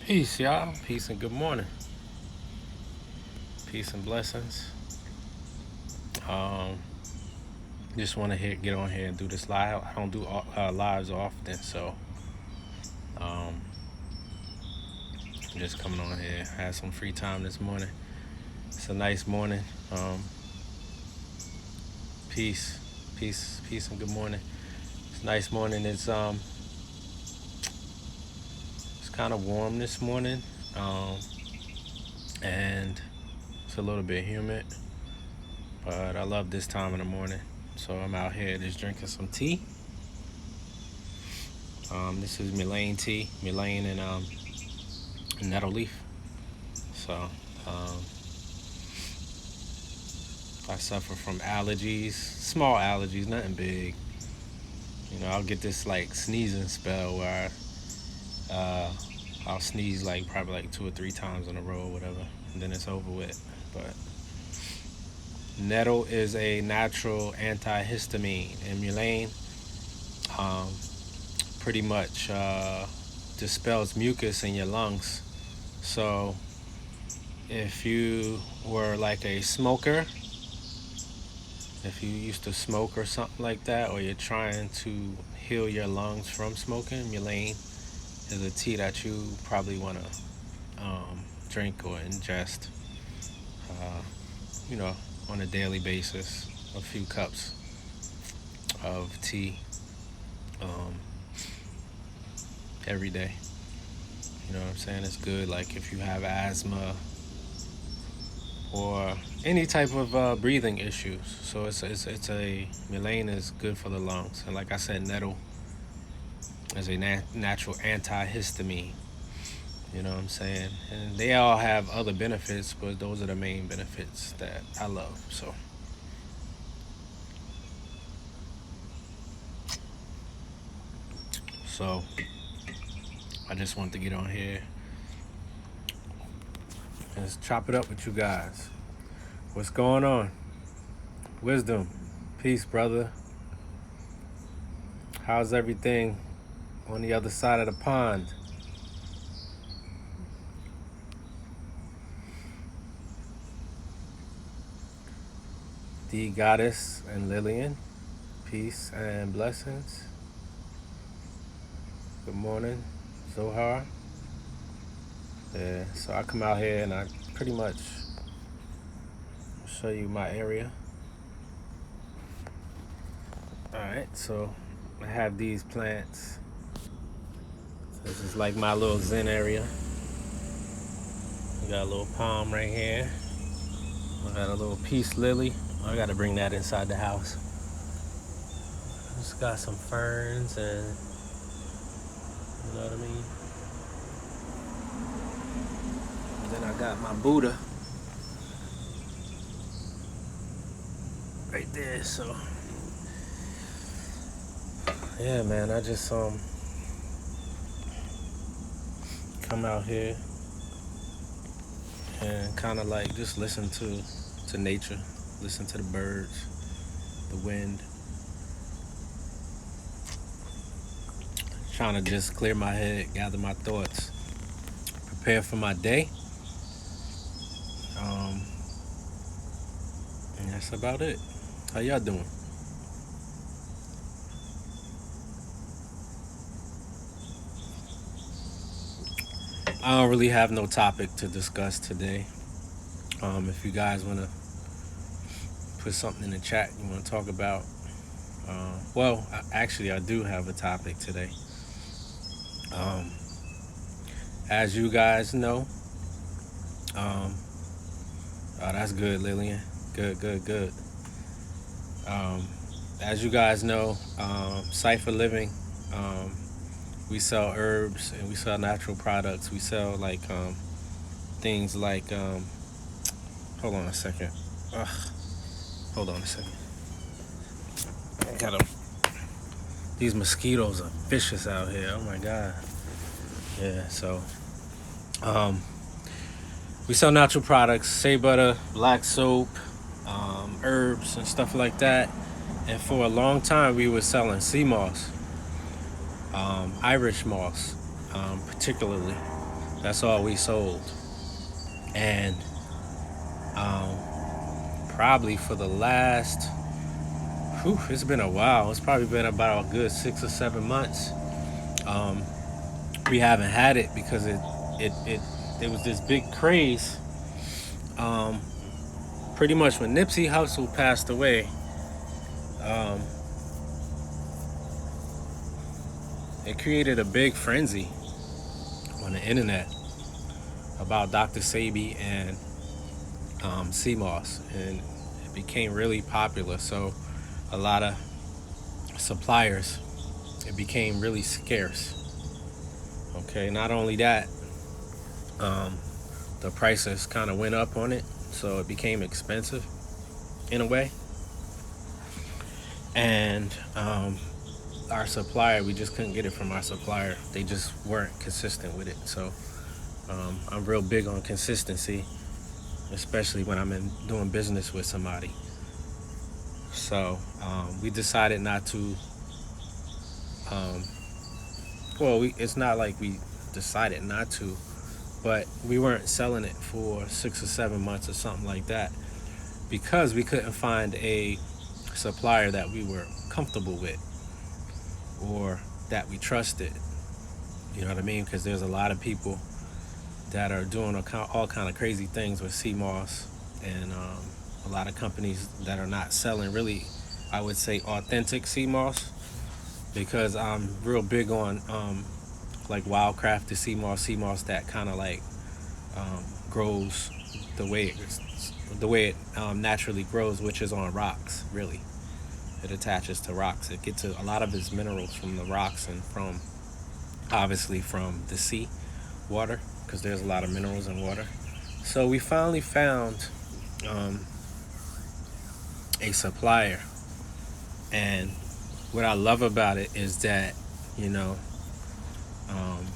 Peace, y'all. Peace and good morning. Peace and blessings. Um, just want to get on here and do this live. I don't do lives often, so um, just coming on here. Had some free time this morning. It's a nice morning. Um, peace, peace, and good morning. It's a nice morning. It's kind of warm this morning, um, and it's a little bit humid. But I love this time in the morning. So I'm out here just drinking some tea. This is Mulane tea, Mulane and nettle leaf. So um, I suffer from allergies, small allergies, nothing big. I'll get this like sneezing spell where I'll sneeze like probably like 2 or 3 times in a row or whatever, and then it's over with. But nettle is a natural antihistamine, and Mulane um, pretty much dispels mucus in your lungs. So if you were like a smoker, if you used to smoke or something like that, or you're trying to heal your lungs from smoking, Mulane is a tea that you probably want to drink or ingest, uh, you know, on a daily basis. A few cups of tea um, every day. You know what I'm saying? It's good. Like if you have asthma or any type of breathing issues. So it's a Mulane is good for the lungs, and like I said, nettle is a natural antihistamine. You know what I'm saying? And they all have other benefits, but those are the main benefits that I love. So I just wanted to get on here and just chop it up with you guys. What's going on? Wisdom, peace, brother. How's everything on the other side of the pond? The goddess and Lillian, peace and blessings. Good morning, Zohar. Yeah, so I come out here and I pretty much show you my area. Alright, so I have these plants. So this is like my little zen area. We got a little palm right here. I got a little peace lily. I gotta bring that inside the house. Just got some ferns and you know what I mean? And then I got my Buddha right there, so yeah, man, I just come out here and kind of like just listen to nature, listen to the birds, the wind. Trying to just clear my head, gather my thoughts, prepare for my day. And that's about it. How y'all doing? I don't really have no topic to discuss today. If you guys want to put something in the chat you want to talk about, actually, I do have a topic today. Um, as you guys know, oh, that's good, Lillian. Good. Um, as you guys know, Scipher Living, we sell herbs and we sell natural products. We sell like things like, hold on a second. Ugh, hold on a second. I got 'em. These mosquitoes are vicious out here. Oh my God. Yeah, so we sell natural products, shea butter, black soap, herbs and stuff like that. And for a long time, we were selling sea moss, Irish moss, particularly. That's all we sold. And um, probably for the last, it's been a while. It's probably been about a good 6 or 7 months. Um, we haven't had it because it there was this big craze. Um, Pretty much when Nipsey Hussle passed away, um, it created a big frenzy on the internet about Dr. Sabi and CMOS, and it became really popular. So a lot of suppliers, it became really scarce. Okay, not only that, um, the prices kind of went up on it, so it became expensive in a way. And our supplier, we just couldn't get it from our supplier. They just weren't consistent with it. So I'm real big on consistency, especially when I'm doing business with somebody. So we decided not to. It's not like we decided not to, but we weren't selling it for 6 or 7 months or something like that because we couldn't find a supplier that we were comfortable with or that we trusted. You know what I mean? Because there's a lot of people that are doing all kind of crazy things with CMOS, and a lot of companies that are not selling really, I would say, authentic CMOS, because I'm real big on like wildcrafted CMOS that kind of like grows the way it naturally grows, which is on rocks. Really, it attaches to rocks. It gets a lot of its minerals from the rocks and from obviously from the sea water, because there's a lot of minerals in water. So we finally found a supplier, and what I love about it is that, you know, um,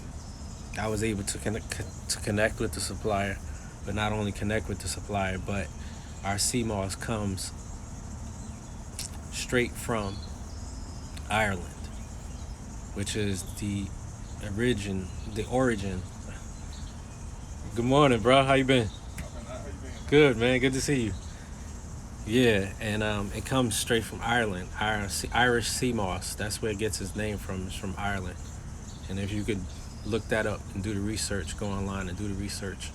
I was able to connect with the supplier, but not only connect with the supplier, but our CMOS comes straight from Ireland, which is the origin. Good morning, bro. How you been? Good, man. Good to see you. Yeah, and it comes straight from Ireland. Irish sea moss. That's where it gets its name from. It's from Ireland. And if you could look that up and do the research, go online and do the research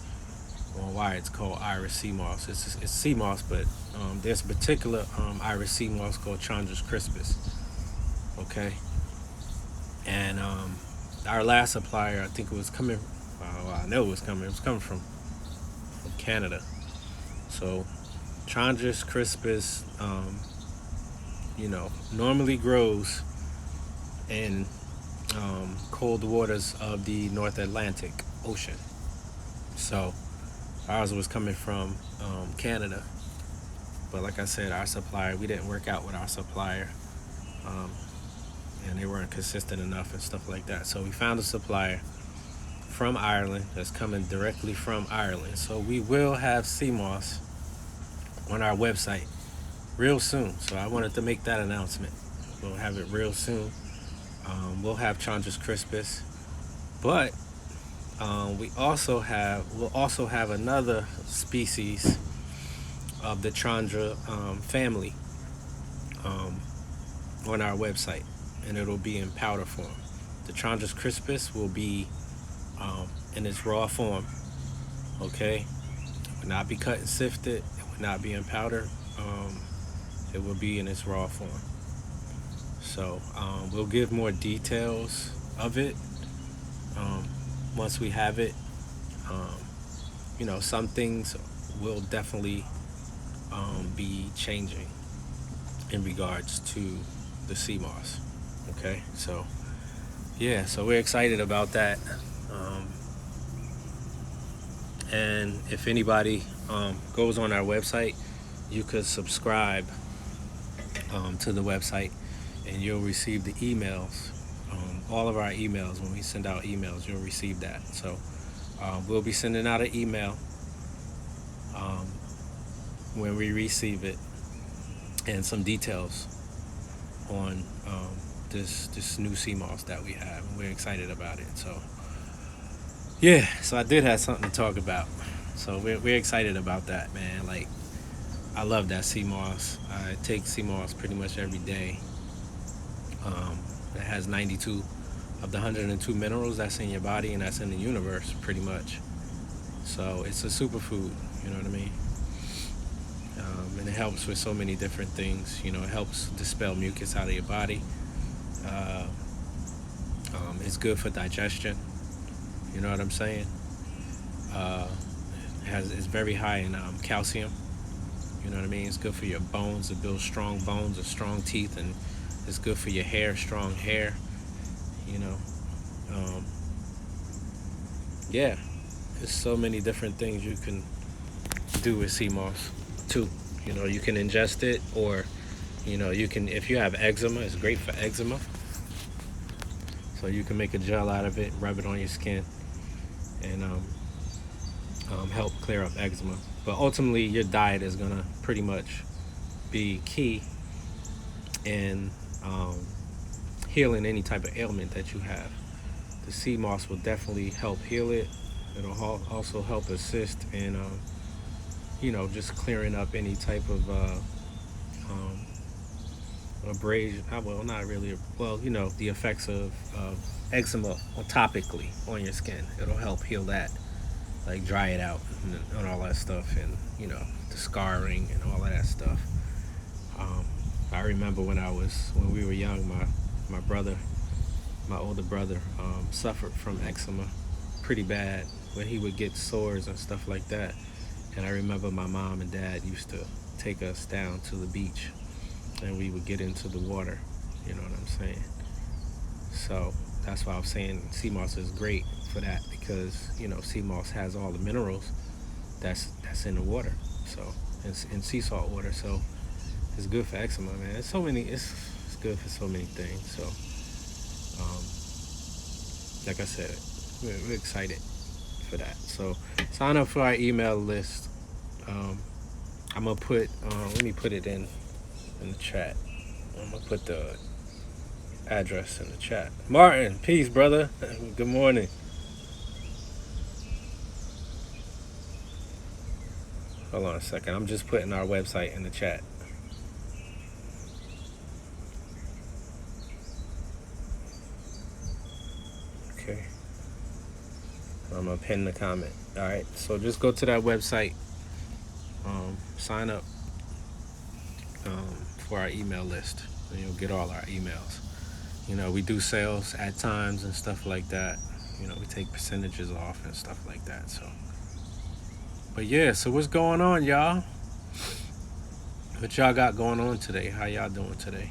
on why it's called Irish sea moss. It's sea moss, but there's a particular Irish sea moss called Chondrus crispus. Okay, and our last supplier, I think it was coming. I know it was coming. It was coming from Canada. So Chondrus crispus, normally grows in cold waters of the North Atlantic Ocean. So ours was coming from Canada. But like I said, our supplier, we didn't work out with our supplier. And they weren't consistent enough and stuff like that. So we found a supplier from Ireland that's coming directly from Ireland. So we will have CMOS on our website real soon. So I wanted to make that announcement. We'll have it real soon. We'll have Chondrus crispus, but we'll also have another species of the Chandra family on our website, and it'll be in powder form. The Chondrus crispus will be in its raw form. Okay, it will not be cut and sifted. It will not be in powder. It will be in its raw form. So we'll give more details of it once we have it. Some things will definitely be changing in regards to the CMOS. Okay, so yeah, so we're excited about that. And if anybody goes on our website, you could subscribe to the website, and you'll receive the emails. All of our emails, when we send out emails, you'll receive that. So we'll be sending out an email when we receive it, and some details on this new CMOS that we have. We're excited about it. So Yeah, so I did have something to talk about. So we're excited about that, man. Like, I love that sea moss. I take sea moss pretty much every day. Um, it has 92 of the 102 minerals that's in your body and that's in the universe, pretty much. So it's a superfood, you know what I mean? And it helps with so many different things. You know, it helps dispel mucus out of your body. Uh, it's good for digestion. You know what I'm saying? Uh, it's very high in calcium. You know what I mean? It's good for your bones. It builds strong bones and strong teeth, and it's good for your hair, strong hair. You know, um, yeah. There's so many different things you can do with sea moss too. You know, you can ingest it, or you can, if you have eczema, it's great for eczema. So you can make a gel out of it, rub it on your skin, and help clear up eczema. But ultimately, your diet is gonna pretty much be key in healing any type of ailment that you have. The sea moss will definitely help heal it. It'll also help assist in, just clearing up any type of um, abrasion. Well, not really. Well, the effects of eczema topically on your skin. It'll help heal that, like dry it out and all that stuff, and the scarring and all of that stuff. Um, I remember when we were young, my brother, my older brother, suffered from eczema pretty bad, where he would get sores and stuff like that. And I remember my mom and dad used to take us down to the beach, and we would get into the water. You know what I'm saying? So that's why I'm saying sea moss is great for that, because sea moss has all the minerals that's in the water. So in sea salt water. So it's good for eczema, man. It's good for so many things. So like I said, we're excited for that. So sign up for our email list. I'm gonna put let me put it in the chat. I'm gonna put the address in the chat. Martin, peace, brother. Good morning. Hold on a second. I'm just putting our website in the chat. Okay. I'm gonna pin the comment. All right. So just go to that website. Sign up for our email list, and you'll get all our emails. We do sales at times and stuff like that. We take percentages off and stuff like that. So, but yeah. So what's going on, y'all? What y'all got going on today? How y'all doing today?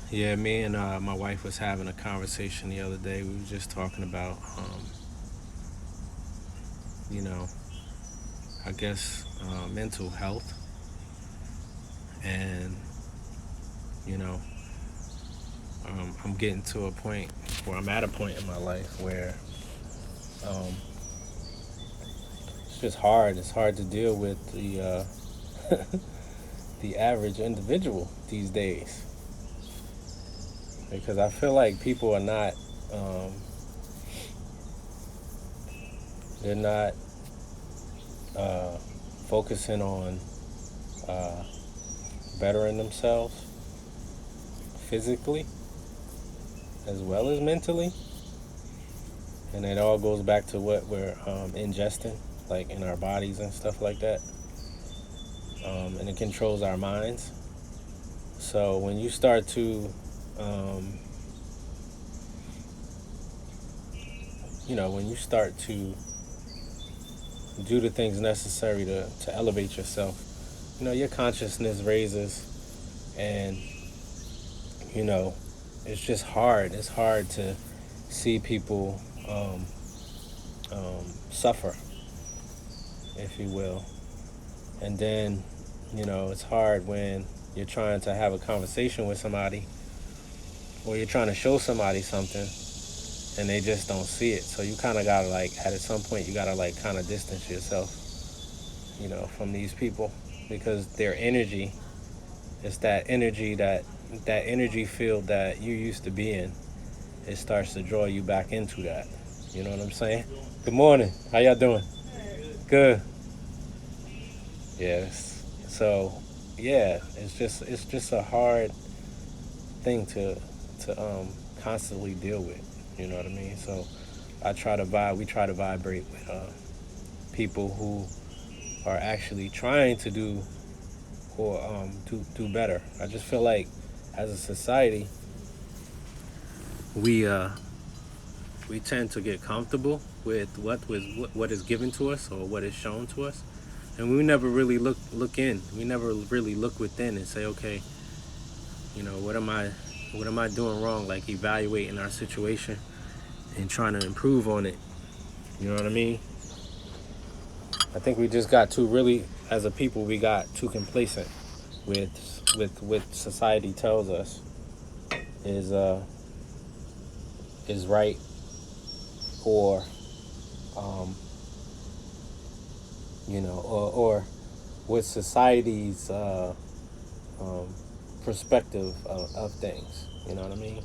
Yeah, me and my wife was having a conversation the other day. We were just talking about, I guess, mental health. And, I'm getting to a point, or I'm at a point in my life where it's just hard. It's hard to deal with the the average individual these days, because I feel like people are not, they're not focusing on bettering themselves physically as well as mentally. And it all goes back to what we're ingesting, like in our bodies and stuff like that. And it controls our minds. So when you start to when you start to do the things necessary to elevate yourself, your consciousness raises, and it's just hard. It's hard to see people suffer, if you will. And then, it's hard when you're trying to have a conversation with somebody, or you're trying to show somebody something, and they just don't see it. So you kind of gotta, at some point, you gotta kind of distance yourself, from these people, because their energy it's that energy, that energy field that you used to be in. It starts to draw you back into that. You know what I'm saying? Good morning. How y'all doing? Good. Yes. So, yeah, it's just a hard thing to constantly deal with. You know what I mean? So, we try to vibrate with people who are actually trying to do or do better. I just feel like as a society, we we tend to get comfortable with what is given to us or what is shown to us, and we never really look in. We never really look within and say, okay, what am I doing wrong? Like evaluating our situation and trying to improve on it. You know what I mean? I think we just got too really, as a people, we got too complacent with what society tells us is is right, or um, or what society's um, perspective of things. You know what I mean?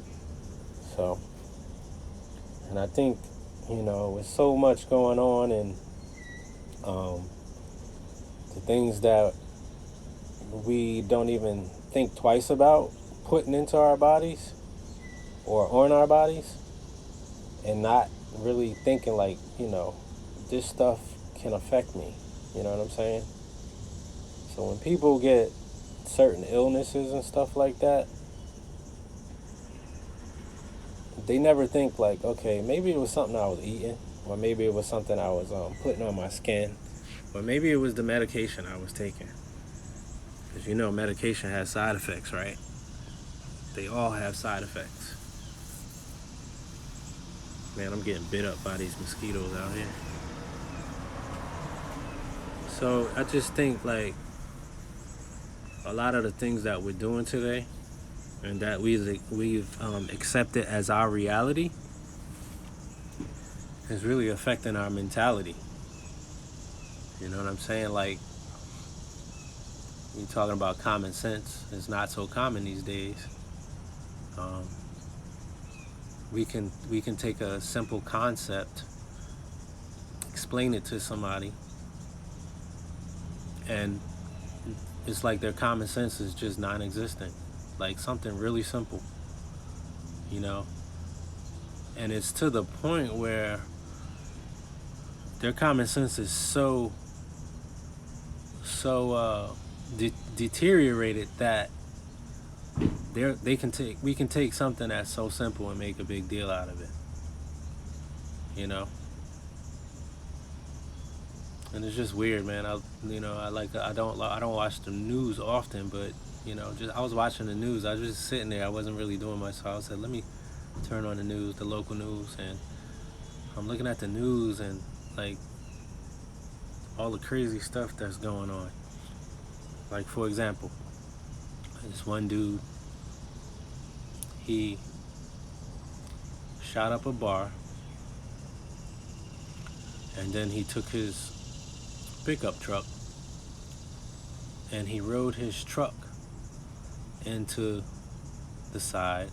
So, and I think, with so much going on, and um, the things that we don't even think twice about putting into our bodies or on our bodies, and not really thinking like, this stuff can affect me. You know what I'm saying? So when people get certain illnesses and stuff like that, they never think like, okay, maybe it was something I was eating, or maybe it was something I was putting on my skin, or maybe it was the medication I was taking. Because medication has side effects, right? They all have side effects. Man, I'm getting bit up by these mosquitoes out here. So I just think like a lot of the things that we're doing today, and that we've accepted as our reality, is really affecting our mentality. You know what I'm saying? Like, you're talking about common sense. It's not so common these days. Um, we can take a simple concept, explain it to somebody, and it's like their common sense is just non-existent. Like something really simple, you know. And it's to the point where their common sense is so deteriorated that we can take something that's so simple and make a big deal out of it, you know. And it's just weird, man. I don't watch the news often, but just I was watching the news. I was just sitting there. I wasn't really doing much, so I said, let me turn on the news, the local news, and I'm looking at the news and like all the crazy stuff that's going on. Like, for example, this one dude, he shot up a bar, and then he took his pickup truck and he rode his truck into the side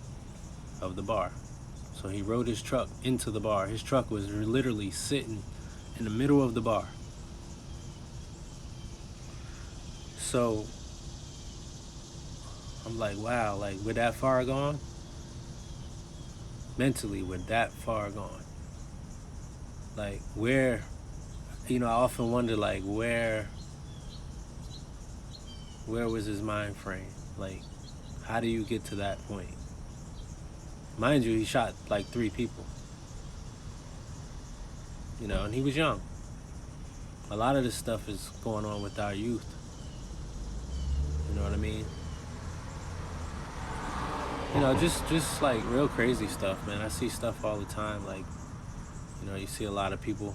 of the bar. So he rode his truck into the bar. His truck was literally sitting in the middle of the bar. So I'm like, wow, like we're that far gone? Mentally, we're that far gone. Like, I often wonder, like, where was his mind frame? Like, how do you get to that point? Mind you, he shot like 3 people, and he was young. A lot of this stuff is going on with our youth. You know what I mean? Just like real crazy stuff, man. I see stuff all the time. Like, you see a lot of people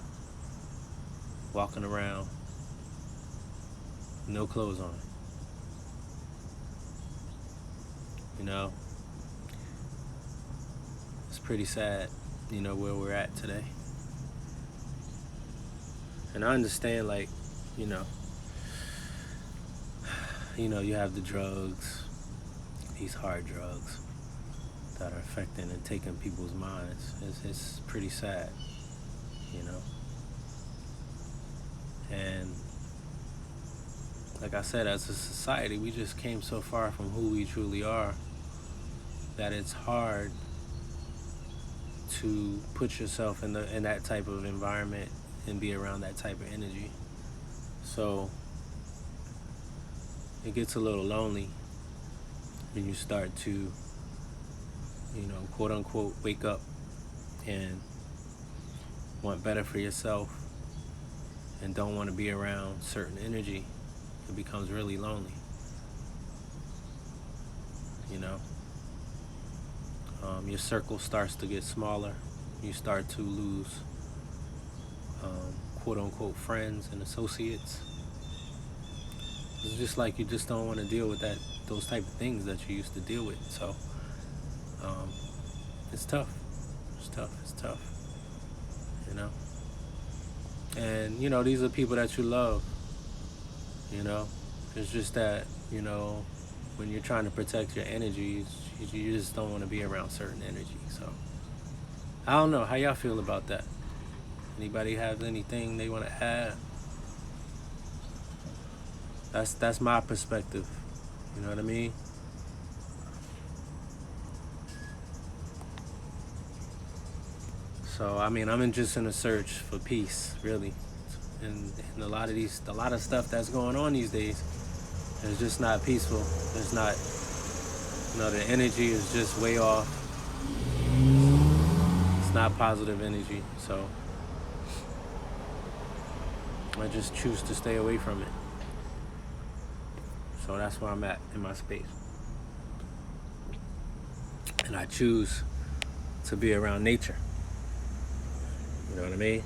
walking around, no clothes on. It's pretty sad, where we're at today. And I understand, like, you have the drugs, these hard drugs that are affecting and taking people's minds. It's pretty sad, you know. And like I said, as a society, we just came so far from who we truly are that it's hard to put yourself in that type of environment and be around that type of energy. So it gets a little lonely when you start to, quote unquote, wake up and want better for yourself and don't want to be around certain energy. It becomes really lonely, you know. Your circle starts to get smaller. You start to lose, quote unquote, friends and associates. It's just like you just don't want to deal with those type of things that you used to deal with. So it's tough. It's tough, you know. And these are people that you love. It's just that when you're trying to protect your energy, you just don't want to be around certain energy. So I don't know how y'all feel about that. Anybody have anything they want to add? That's my perspective. You know what I mean? So I'm just in a search for peace, really. And a lot of stuff that's going on these days is just not peaceful. It's not. The energy is just way off. It's not positive energy. So I just choose to stay away from it. So that's where I'm at in my space. And I choose to be around nature. You know what I mean?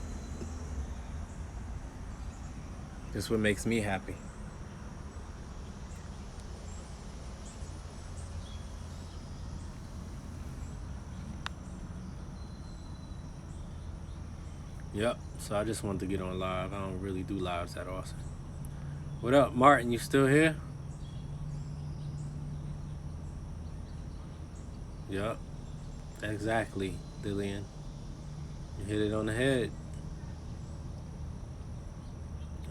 That's what makes me happy. Yep. So I just wanted to get on live. I don't really do lives that often. What up, Martin? You still here? Yep. Exactly, Dillian. You hit it on the head.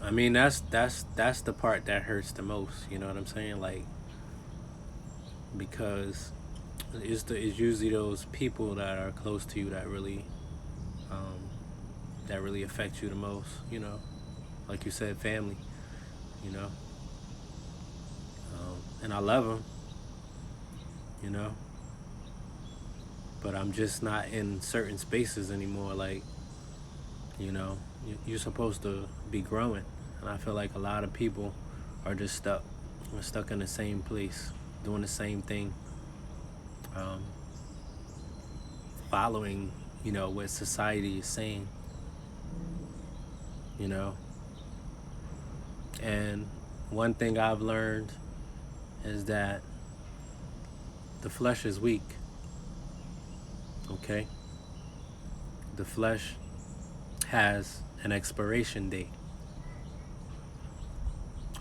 That's the part that hurts the most. You know what I'm saying? Like, because it's usually those people that are close to you that really affect you the most. Like you said, family. And I love them. But I'm just not in certain spaces anymore. Like, you're supposed to be growing, and I feel like a lot of people are just stuck. We're stuck in the same place, doing the same thing, following, what society is saying, And one thing I've learned is that the flesh is weak. Okay? The flesh has an expiration date.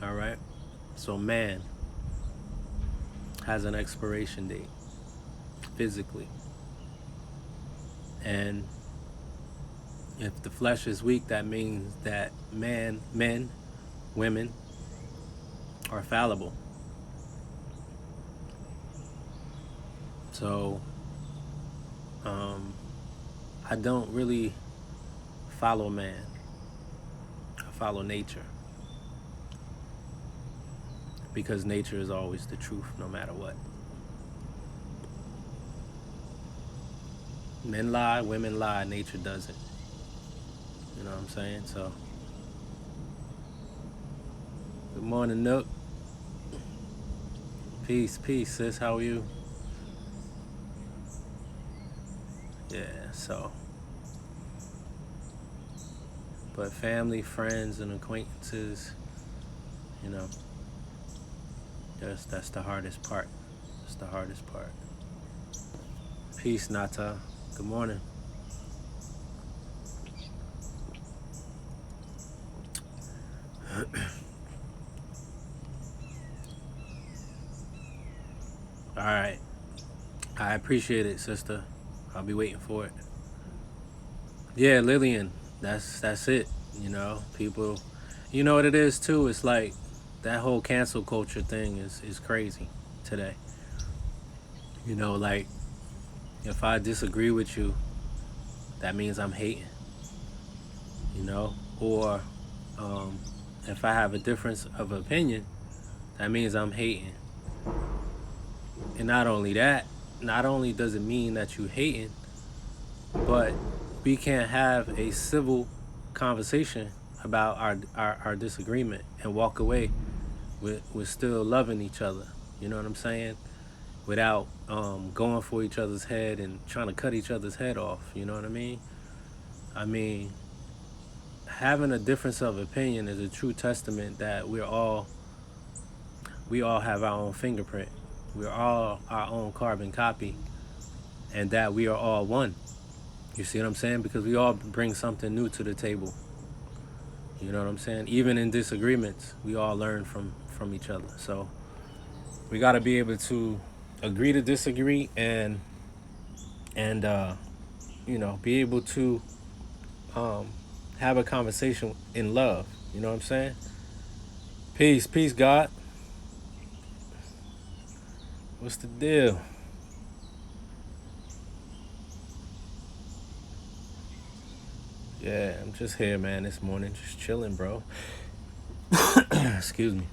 All right? So man has an expiration date physically. And if the flesh is weak, that means that men, women are fallible. So I don't really follow man. I follow nature. Because nature is always the truth, no matter what. Men lie, women lie, nature doesn't. You know what I'm saying? So, good morning, Nook. Peace, sis. How are you? Yeah, so. But family, friends, and acquaintances, that's the hardest part. That's the hardest part. Peace, Nata. Good morning. All right. I appreciate it, sister. I'll be waiting for it. Yeah, Lillian. That's it. People. You know what it is too. It's like that whole cancel culture thing is crazy today. Like if I disagree with you, that means I'm hating. Or um, if I have a difference of opinion, that means I'm hating. And not only that, not only does it mean that you hating, but we can't have a civil conversation about our disagreement and walk away with still loving each other. You know what I'm saying? Without going for each other's head and trying to cut each other's head off. You know what I mean? I mean, having a difference of opinion is a true testament that we all have our own fingerprint. We're all our own carbon copy, and that we are all one. You see what I'm saying? Because we all bring something new to the table. You know what I'm saying? Even in disagreements, we all learn from each other. So we got to be able to agree to disagree and be able to um, have a conversation in love. You know what I'm saying? Peace, God. What's the deal? Yeah, I'm just here, man, this morning, just chilling, bro. Excuse me.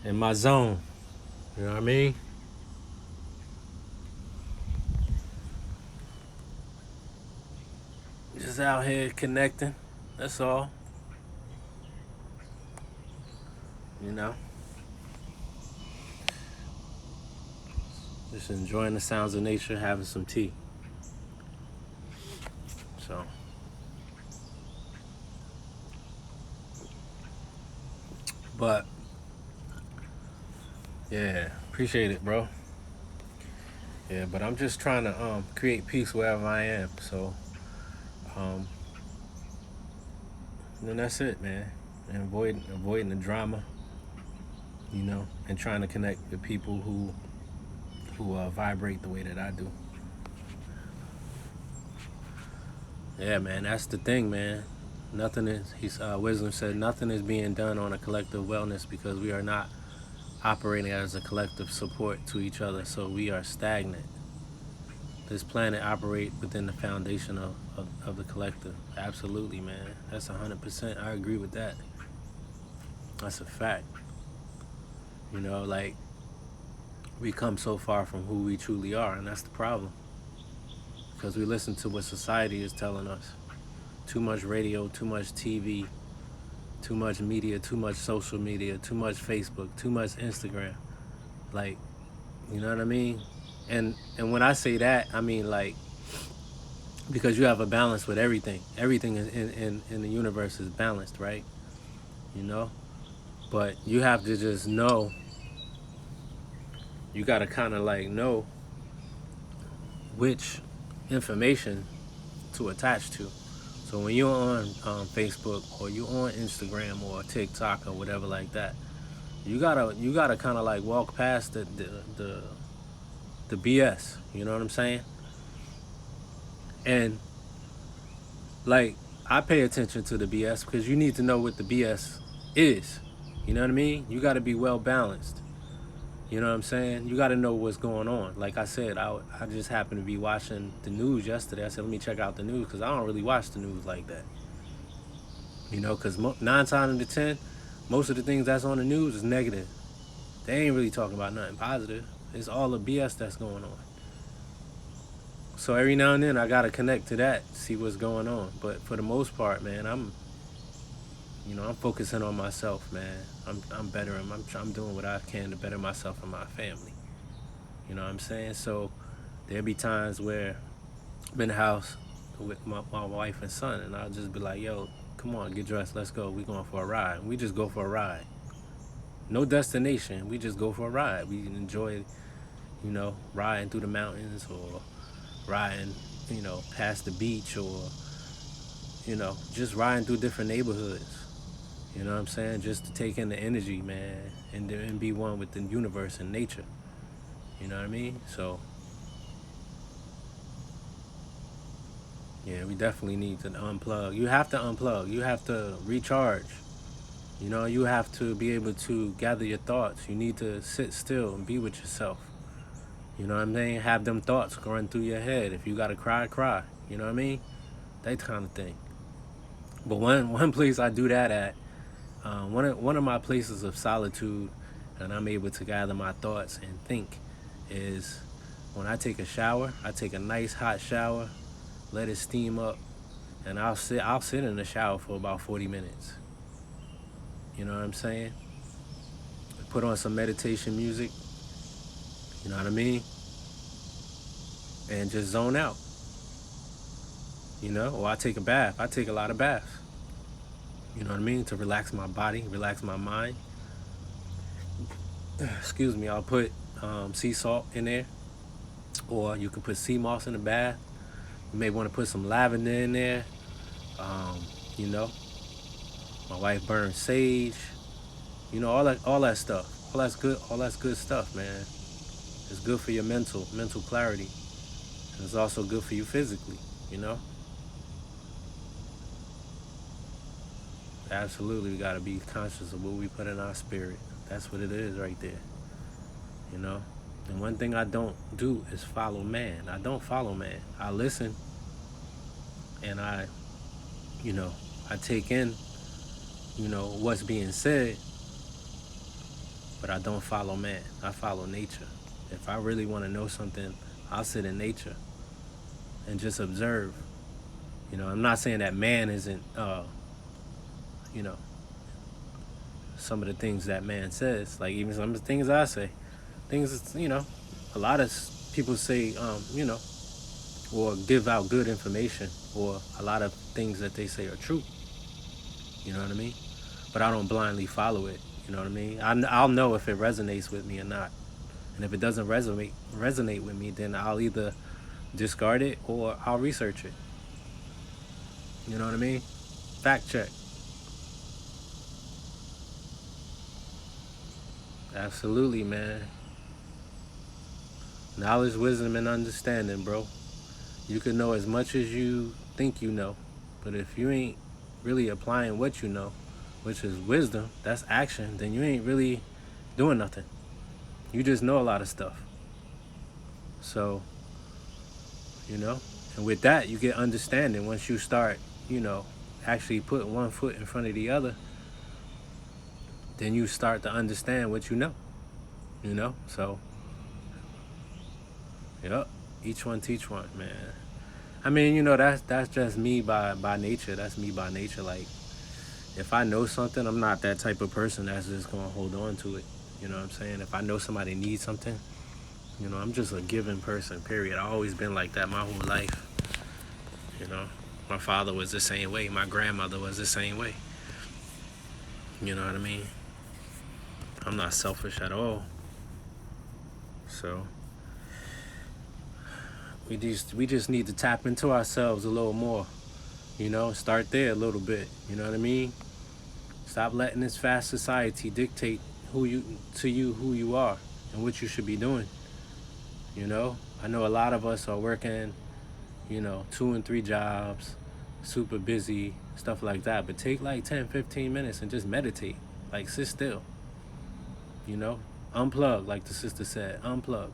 In my zone. You know what I mean? Just out here connecting. That's all. You know? Just enjoying the sounds of nature, having some tea. So, but yeah, appreciate it, bro. Yeah, but I'm just trying to create peace wherever I am. So, um, then that's it, man. And avoiding the drama, and trying to connect with people who vibrate the way that I do. Yeah, man, that's the thing, man. Nothing is. Wisdom said nothing is being done on a collective wellness because we are not operating as a collective support to each other. So we are stagnant. This planet operate within the foundation of the collective. Absolutely, man. That's 100%. I agree with that. That's a fact. Like we come so far from who we truly are, and that's the problem. Because we listen to what society is telling us. Too much radio, too much TV, too much media, too much social media, too much Facebook, too much Instagram. Like, you know what I mean? And when I say that, I mean like because you have a balance with everything. Everything in the universe is balanced, right? You know? But you have to just know, you gotta kinda like know which information to attach to. So when you're on Facebook or you're on Instagram or TikTok or whatever like that, you gotta kind of like walk past the BS. You know what I'm saying? And like I pay attention to the BS because you need to know what the BS is. You know what I mean? You got to be well balanced. You know what I'm saying? You got to know what's going on. Like I said, I just happened to be watching the news yesterday. I said, let me check out the news because I don't really watch the news like that. Because 9 times out of 10, most of the things that's on the news is negative. They ain't really talking about nothing positive. It's all the BS that's going on. So every now and then I gotta connect to that, see what's going on. But for the most part, man, I'm focusing on myself, man. I'm bettering. I'm doing what I can to better myself and my family. You know what I'm saying? So there'll be times where I'm in the house with my wife and son, and I'll just be like, yo, come on, get dressed, let's go. We going for a ride. We just go for a ride. No destination. We just go for a ride. We enjoy, riding through the mountains or riding, past the beach or, just riding through different neighborhoods. You know what I'm saying? Just to take in the energy, man, and be one with the universe and nature. You know what I mean? So yeah, we definitely need to unplug. You have to unplug. You have to recharge. You know, you have to be able to gather your thoughts. You need to sit still and be with yourself. You know what I mean? Have them thoughts going through your head. If you gotta cry, cry. You know what I mean? That kind of thing. But one place I do that at, one of my places of solitude, and I'm able to gather my thoughts and think, is when I take a shower. I take a nice hot shower, let it steam up, and I'll sit in the shower for about 40 minutes. You know what I'm saying? Put on some meditation music. You know what I mean? And just zone out. You know, or I take a bath. I take a lot of baths. You know what I mean? To relax my body, relax my mind. Excuse me. I'll put sea salt in there, or you can put sea moss in the bath. You may want to put some lavender in there. Um, you know, my wife burns sage. You know, all that stuff. All that's good. All that's good stuff, man. It's good for your mental clarity. And it's also good for you physically. You know, absolutely, we gotta be conscious of what we put in our spirit. That's what it is right there. You know. And one thing I don't do is follow man. I don't follow man. I listen and you know, I take in, what's being said, but I don't follow man. I follow nature. If I really want to know something, I'll sit in nature and just observe. You know, I'm not saying that man isn't, you know, some of the things that man says, like even some of the things I say, things, a lot of people say, or give out good information, or a lot of things that they say are true. You know what I mean? But I don't blindly follow it. You know what I mean? I'll know if it resonates with me or not. And if it doesn't resonate with me, then I'll either discard it or I'll research it. You know what I mean? Fact check. Absolutely, man. Knowledge, wisdom, and understanding, bro. You can know as much as you think you know, but if you ain't really applying what you know, which is wisdom, that's action, then you ain't really doing nothing. You just know a lot of stuff. So, you know, and with that, you get understanding once you start, you know, actually putting one foot in front of the other, then you start to understand what you know? So, yep, each one teach one, man. I mean, that's just me by nature. That's me by nature. Like, if I know something, I'm not that type of person that's just gonna hold on to it. You know what I'm saying? If I know somebody needs something, I'm just a giving person, period. I've always been like that my whole life. You know, my father was the same way. My grandmother was the same way. You know what I mean? I'm not selfish at all. So we just need to tap into ourselves a little more. Start there a little bit. You know what I mean? Stop letting this fast society dictate who you are and what you should be doing. I know a lot of us are working, 2 and 3 jobs, super busy, stuff like that. But take like 10, 15 minutes and just meditate. Like sit still. Unplug, like the sister said, unplug.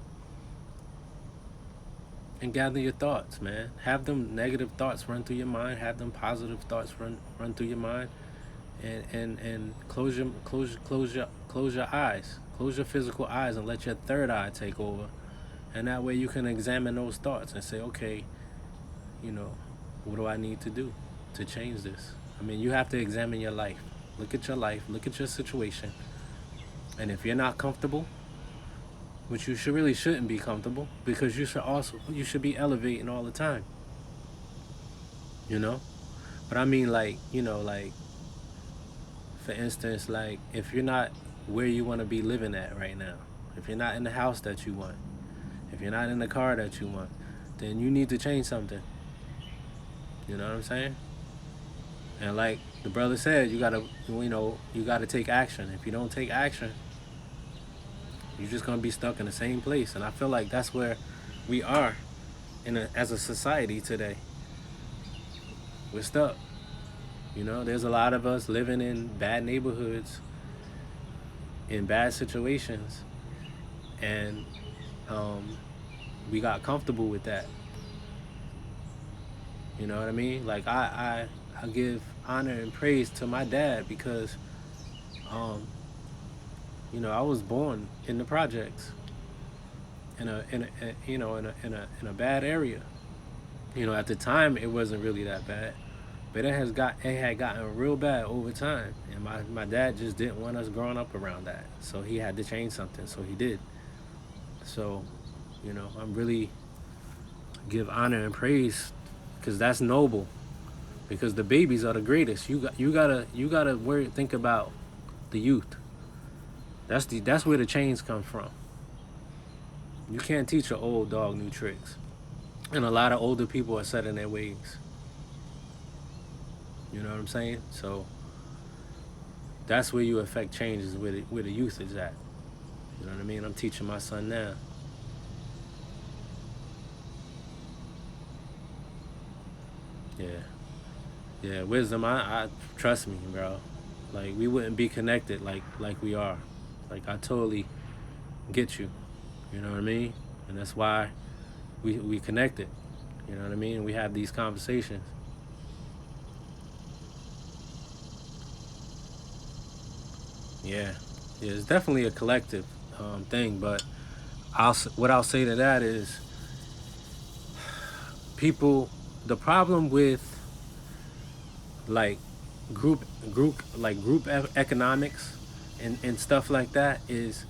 And gather your thoughts, man. Have them negative thoughts run through your mind. Have them positive thoughts run through your mind. And close your eyes. Close your physical eyes and let your third eye take over. And that way you can examine those thoughts and say, okay, you know, what do I need to do to change this? I mean, you have to examine your life. Look at your life. Look at your situation. And if you're not comfortable, which you shouldn't be comfortable, because you should be elevating all the time. You know? But I mean, like, like, for instance, like, if you're not where you want to be living at right now, if you're not in the house that you want, if you're not in the car that you want, then you need to change something. You know what I'm saying? And like the brother said, you gotta take action. If you don't take action, You're just gonna be stuck in the same place. And I feel like that's where we are as a society today. We're stuck. There's a lot of us living in bad neighborhoods, in bad situations, and we got comfortable with that. You know what I mean? Like I give honor and praise to my dad because um, I was born in the projects in a bad area. At the time it wasn't really that bad, but it had gotten real bad over time, and my dad just didn't want us growing up around that, so he had to change something, so he did. So, I'm really give honor and praise because that's noble. Because the babies are the greatest. You gotta think about the youth. That's where the change comes from. You can't teach an old dog new tricks, and a lot of older people are set in their ways. You know what I'm saying? So that's where you affect changes where the youth is at. You know what I mean? I'm teaching my son now. Yeah, yeah. Wisdom. I trust me, bro. Like we wouldn't be connected like we are. Like I totally get you. You know what I mean? And that's why we connected. You know what I mean? We have these conversations. Yeah, yeah. It's definitely a collective thing, but what I'll say to that is people. The problem with like group group economics and stuff like that is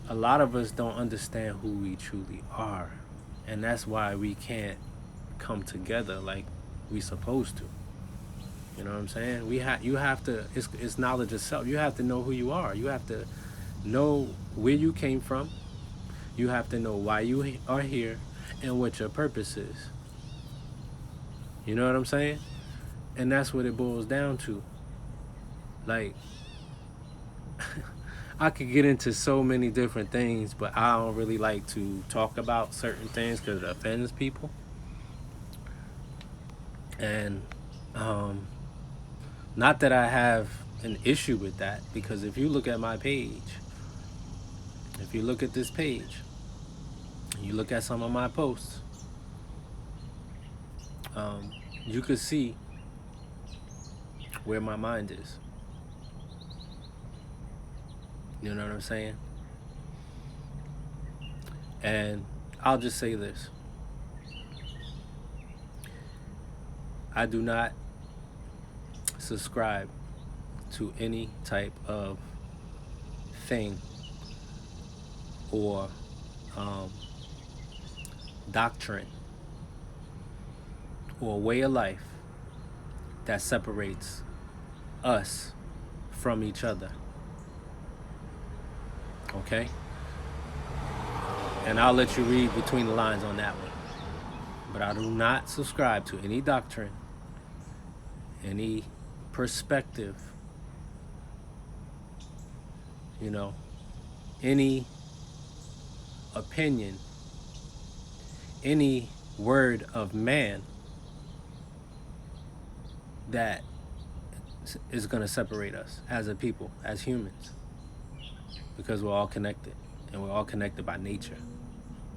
a lot of us don't understand who we truly are, and that's why we can't come together like we supposed to. You know what I'm saying? You have to. It's knowledge of self. You have to know who you are. You have to know where you came from. You have to know why you are here and what your purpose is. You know what I'm saying? And that's what it boils down to. Like, I could get into so many different things, but I don't really like to talk about certain things because it offends people. And not that I have an issue with that, because if you look at my page, if you look at this page, you look at some of my posts, you could see where my mind is. You know what I'm saying? And I'll just say this. I do not subscribe to any type of thing or doctrine or way of life that separates us from each other. Okay? And I'll let you read between the lines on that one. But I do not subscribe to any doctrine, any perspective, any opinion, any word of man that is going to separate us as a people, as humans, because we're all connected, and we're all connected by nature.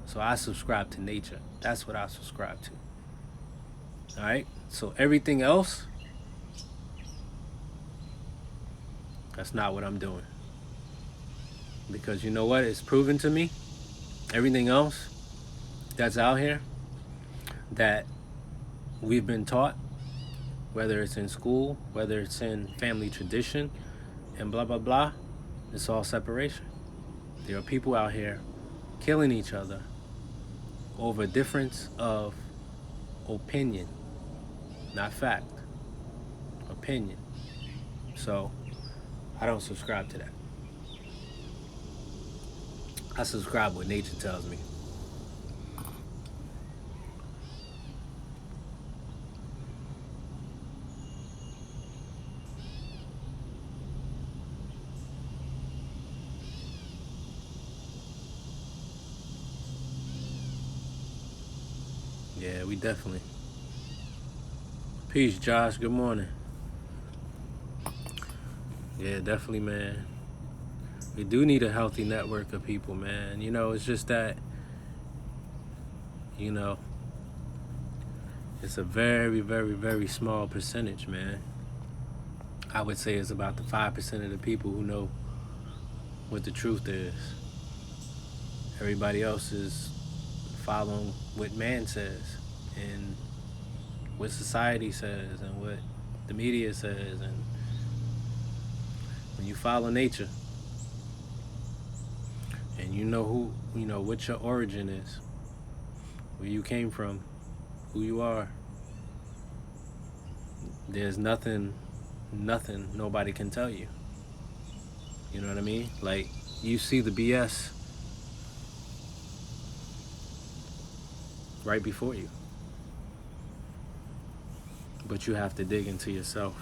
So I subscribe to nature. That's what I subscribe to. All right? So everything else, that's not what I'm doing. Because you know what? It's proven to me. Everything else that's out here that we've been taught, whether it's in school, whether it's in family tradition, and blah, blah, blah, it's all separation. There are people out here killing each other over difference of opinion, not fact. Opinion. So I don't subscribe to that. I subscribe what nature tells me. Yeah, we definitely. Peace, Josh. Good morning. Yeah, definitely, man. We do need a healthy network of people, man. It's just that, you know, it's a very, very, very small percentage, man. I would say it's about the 5% of the people who know what the truth is. Everybody else is following what man says and what society says and what the media says. And when you follow nature and what your origin is, where you came from, who you are, there's nothing nobody can tell you. You know what I mean? Like, you see the BS right before you, but you have to dig into yourself,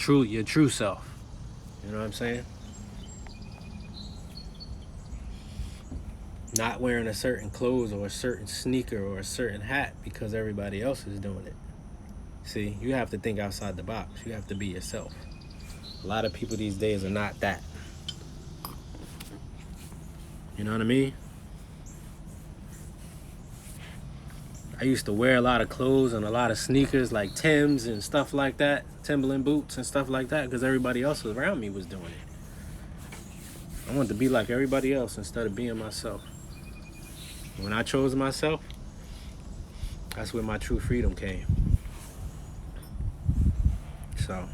your true self. You know what I'm saying? Not wearing a certain clothes or a certain sneaker or a certain hat because everybody else is doing it. See, you have to think outside the box. You have to be yourself. A lot of people these days are not that. You know what I mean? I used to wear a lot of clothes and a lot of sneakers like Timbs and stuff like that, Timberland boots and stuff like that, because everybody else around me was doing it. I wanted to be like everybody else instead of being myself. When I chose myself, that's where my true freedom came. So,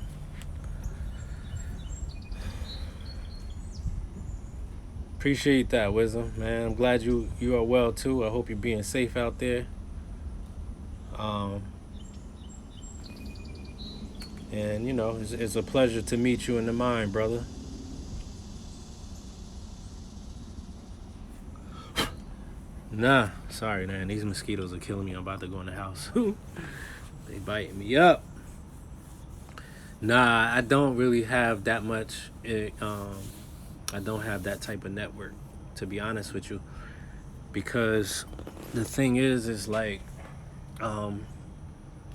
appreciate that, Wisdom, man. I'm glad you are well too. I hope you're being safe out there. And it's a pleasure to meet you in the mind, brother. Nah, sorry, man. These mosquitoes are killing me. I'm about to go in the house. They biting me up. Nah, I don't really have that much. I don't have that type of network, to be honest with you, because the thing is like,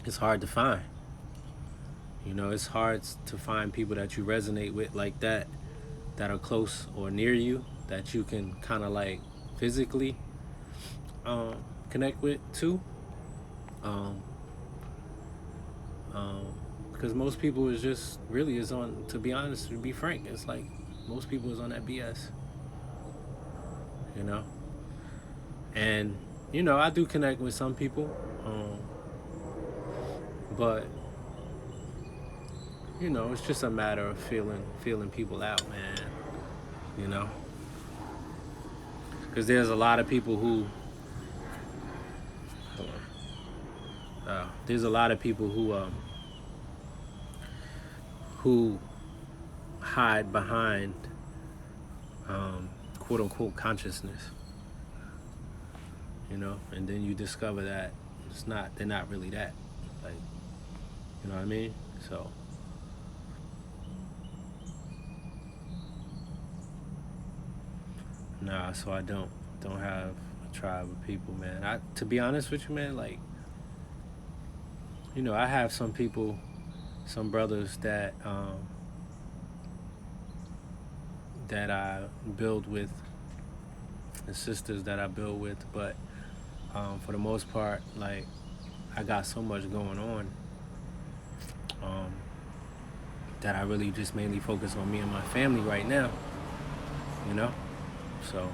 it's hard to find. It's hard to find people that you resonate with like that are close or near you, that you can kind of like physically connect with too. Because most people is on, to be honest, to be frank, it's like most people is on that BS. And I do connect with some people, but it's just a matter of feeling people out, man. Because there's a lot of people who there's a lot of people who hide behind quote unquote consciousness, and then you discover that they're not really that, like, you know what I mean? So so I don't have a tribe of people, man. To be honest with you, man, like, I have some people, some brothers that I build with, and sisters that I build with, but for the most part, like, I got so much going on that I really just mainly focus on me and my family right now, so.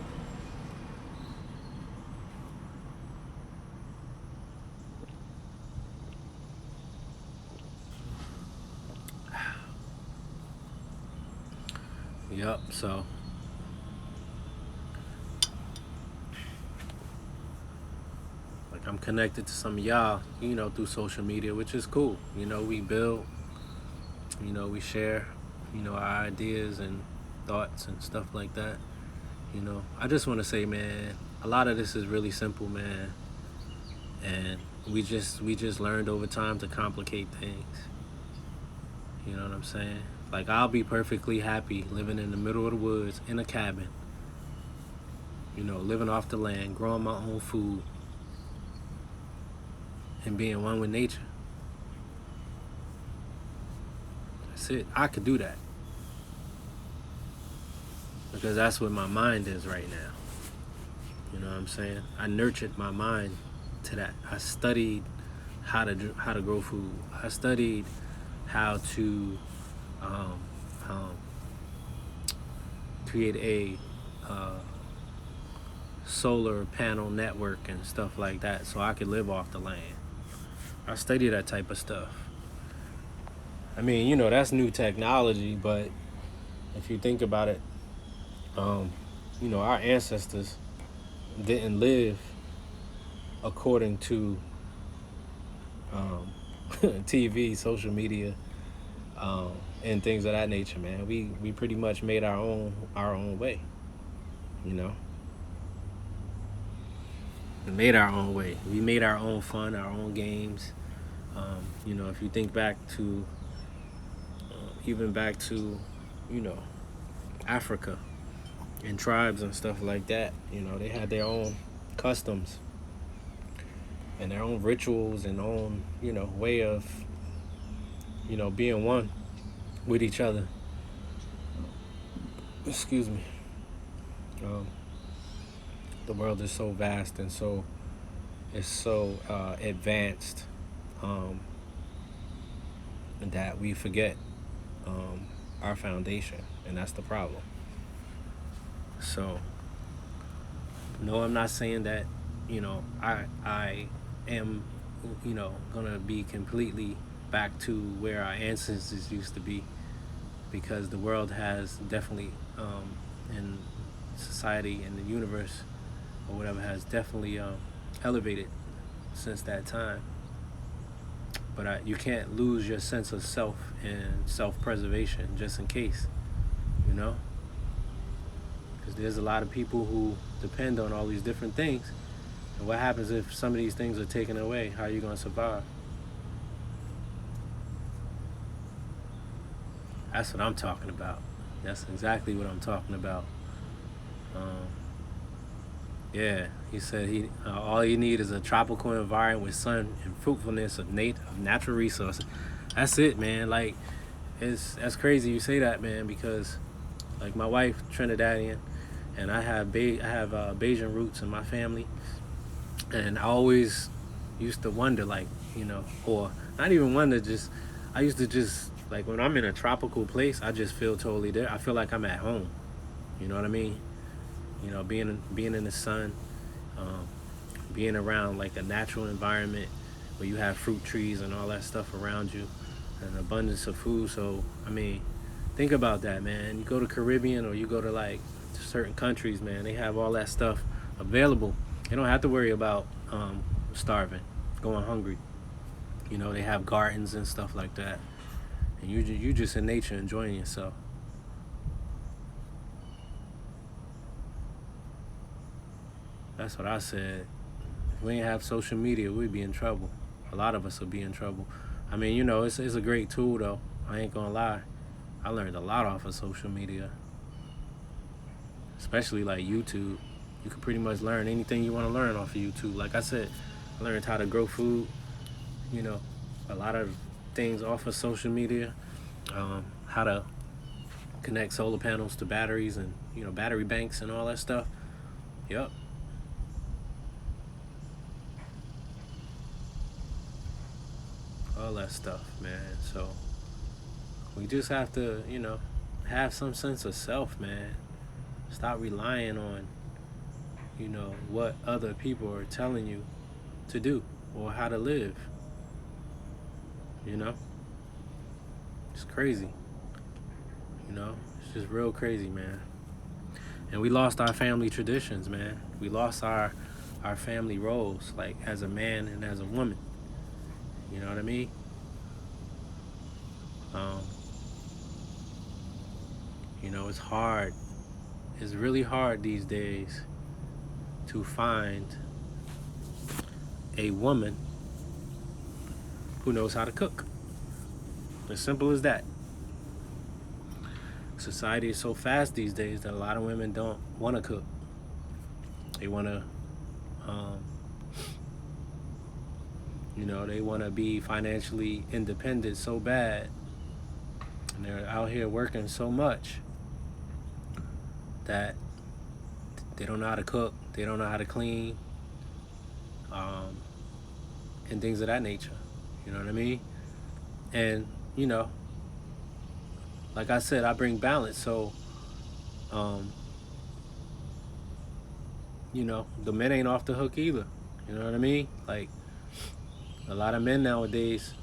Yep, so like, I'm connected to some of y'all, through social media, which is cool. We build, we share, our ideas and thoughts and stuff like that. I just want to say, man, a lot of this is really simple, man, and we just learned over time to complicate things. You know what I'm saying? Like, I'll be perfectly happy living in the middle of the woods in a cabin, living off the land, growing my own food, and being one with nature. That's it. I could do that because that's what my mind is right now. You know what I'm saying? I nurtured my mind to that. I studied how to grow food. I studied how to um, um, create a solar panel network and stuff like that, so I could live off the land. I study that type of stuff. I mean, that's new technology, but if you think about it, um, our ancestors didn't live according to TV, social media, and things of that nature, man. We pretty much made our own way, you know. We made our own way. We made our own fun, our own games. If you think back to even back to, you know, Africa and tribes and stuff like that, they had their own customs and their own rituals and own, way of, being one with each other. Excuse me. Um, the world is so vast and it's so advanced, that we forget our foundation, and that's the problem. So, no, I'm not saying that, I am, gonna be completely back to where our ancestors used to be, because the world has definitely, in society and the universe or whatever, has definitely elevated since that time. But you can't lose your sense of self and self-preservation just in case, because there's a lot of people who depend on all these different things. And what happens if some of these things are taken away? How are you going to survive? That's what I'm talking about. That's exactly what I'm talking about. Um, yeah, he said all you need is a tropical environment with sun and fruitfulness of natural resources. That's it, man. Like, that's crazy you say that, man, because like my wife Trinidadian, and I have Bayesian roots in my family, and I always used to wonder, like, or not even wonder, just I used to just like when I'm in a tropical place, I just feel totally there. I feel like I'm at home. You know what I mean? Being in the sun, um, being around like a natural environment where you have fruit trees and all that stuff around you, and an abundance of food. So I mean, think about that, man. You go to Caribbean or you go to like certain countries, man. They have all that stuff available. You don't have to worry about starving, going hungry. They have gardens and stuff like that, and you just in nature enjoying yourself. That's what I said. If we didn't have social media, we'd be in trouble. A lot of us would be in trouble. I mean, it's a great tool though. I ain't gonna lie. I learned a lot off of social media, especially like YouTube. You can pretty much learn anything you want to learn off of YouTube. Like I said, I learned how to grow food. You know, a lot of things off of social media. How to connect solar panels to batteries and battery banks and all that stuff. Yep. All that stuff, man. So we just have to, have some sense of self, man. Stop relying on, what other people are telling you to do or how to live. It's crazy. It's just real crazy, man. And we lost our family traditions, man. We lost our family roles, like as a man and as a woman. You know what I mean? Um, it's hard. It's really hard these days to find a woman who knows how to cook. As simple as that. Society is so fast these days that a lot of women don't want to cook. They want to, You know, they want to be financially independent so bad, and they're out here working so much that they don't know how to cook, they don't know how to clean, um, and things of that nature. You know what I mean? And, you know, like I said, I bring balance. So, um, you know, the men ain't off the hook either. You know what I mean? Like, a lot of men nowadays,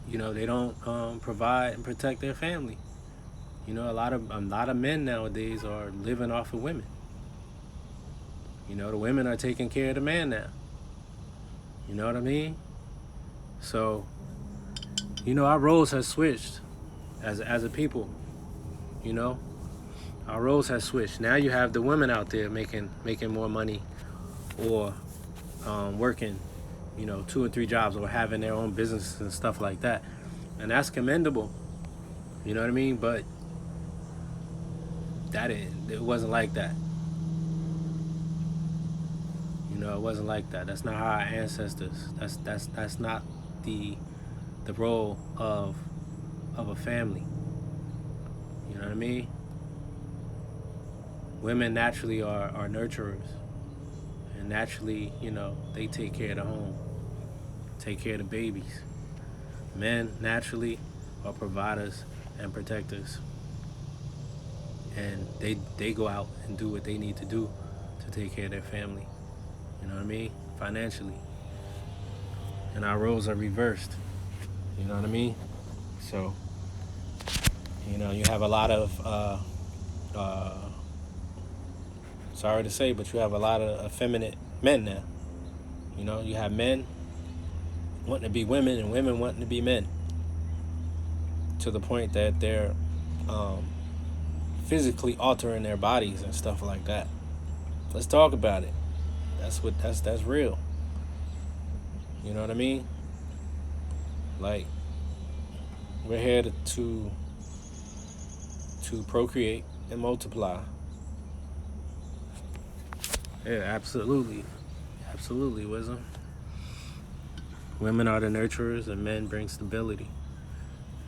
you know, they don't provide and protect their family. You know, a lot of men nowadays are living off of women. You know, the women are taking care of the man now. You know what I mean? So, you know, our roles have switched as a people. You know, our roles have switched. Now you have the women out there making more money, or working, you know, 2 or 3 jobs, or having their own businesses and stuff like that, and that's commendable. You know what I mean? But it wasn't like that. You know, it wasn't like that. That's not how our ancestors. That's not the role of a family. You know what I mean? Women naturally are nurturers, and naturally, you know, they take care of the home, take care of the babies. Men naturally are providers and protectors, and they go out and do what they need to do to take care of their family. You know what I mean? Financially. And our roles are reversed. You know what I mean? So, you know, you have a lot of, sorry to say, but you have a lot of effeminate men now. You know, you have men wanting to be women and women wanting to be men, to the point that they're physically altering their bodies and stuff like that. Let's talk about it. That's real. You know what I mean? Like, we're here to procreate and multiply. Yeah, absolutely. Absolutely, wisdom. Women are the nurturers and men bring stability.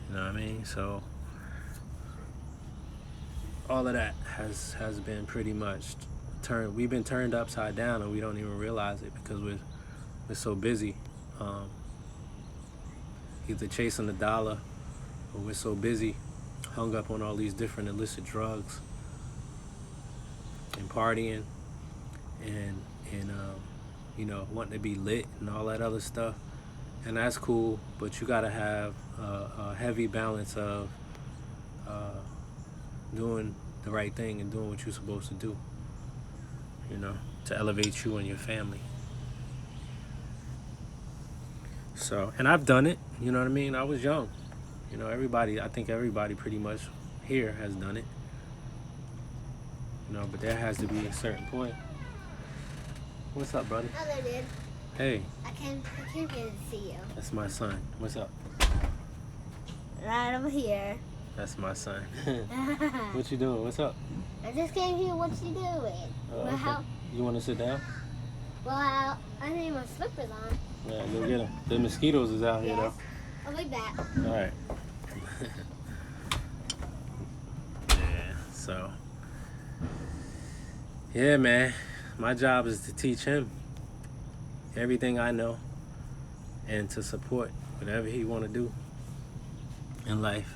You know what I mean? So all of that has been pretty much we've been turned upside down, and we don't even realize it because we're so busy, either chasing the dollar, or we're so busy hung up on all these different illicit drugs and partying, and you know, wanting to be lit and all that other stuff. And that's cool, but you gotta have a heavy balance of doing the right thing and doing what you're supposed to do, you know, to elevate you and your family. So, and I've done it, you know what I mean? I was young. You know, I think everybody pretty much here has done it. You know, but there has to be a certain point. What's up, brother? Hello, dude. Hey. I came here to see you. That's my son. What's up? Right over here. That's my son. What you doing? What's up? I just came here. What you doing? Oh, Well, okay. You want to sit down? Well, I need my slippers on. Yeah, go get them. The mosquitoes is out here, Yes. I'll be back. though. All right. Yeah, so. Yeah, man. My job is to teach him everything I know and to support whatever he want to do in life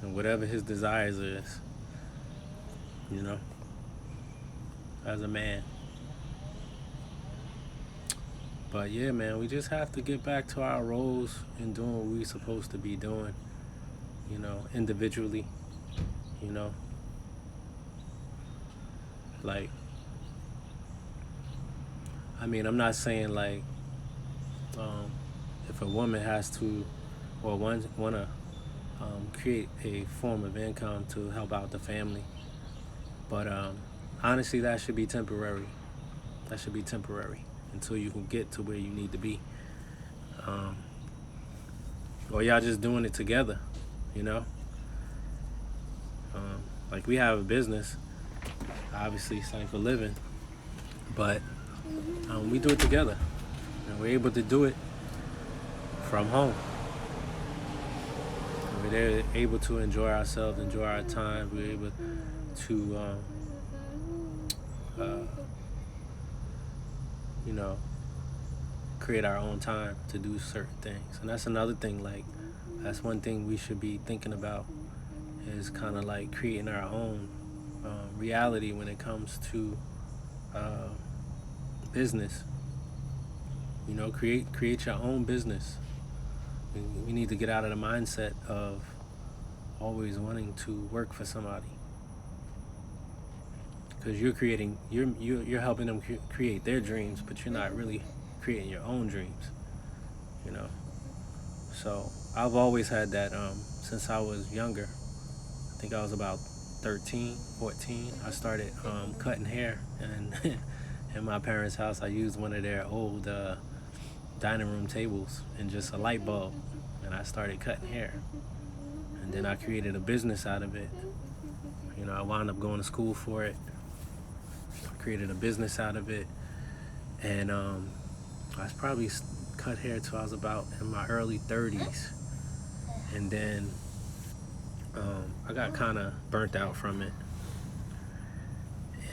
and whatever his desires is, you know, as a man. But yeah, man, we just have to get back to our roles and doing what we're supposed to be doing, you know, individually, you know. Like, I mean, I'm not saying like if a woman has to or want to create a form of income to help out the family, but honestly, that should be temporary. That should be temporary until you can get to where you need to be. Or y'all just doing it together, you know. Like, we have a business, obviously, Scipher Living, but we do it together. And we're able to do it from home. We're able to enjoy ourselves, enjoy our time. We're able to, you know, create our own time to do certain things. And that's another thing, like, that's one thing we should be thinking about is kind of like creating our own reality when it comes to uh, business. You know, create your own business. We need to get out of the mindset of always wanting to work for somebody, because you're helping them create their dreams, but you're not really creating your own dreams. You know, so I've always had that since I was younger. I think I was about 13, 14. I started cutting hair, and in my parents' house, I used one of their old dining room tables and just a light bulb, and I started cutting hair. And then I created a business out of it. You know, I wound up going to school for it. I created a business out of it, and I was probably cut hair till I was about in my early 30s, and then I got kind of burnt out from it,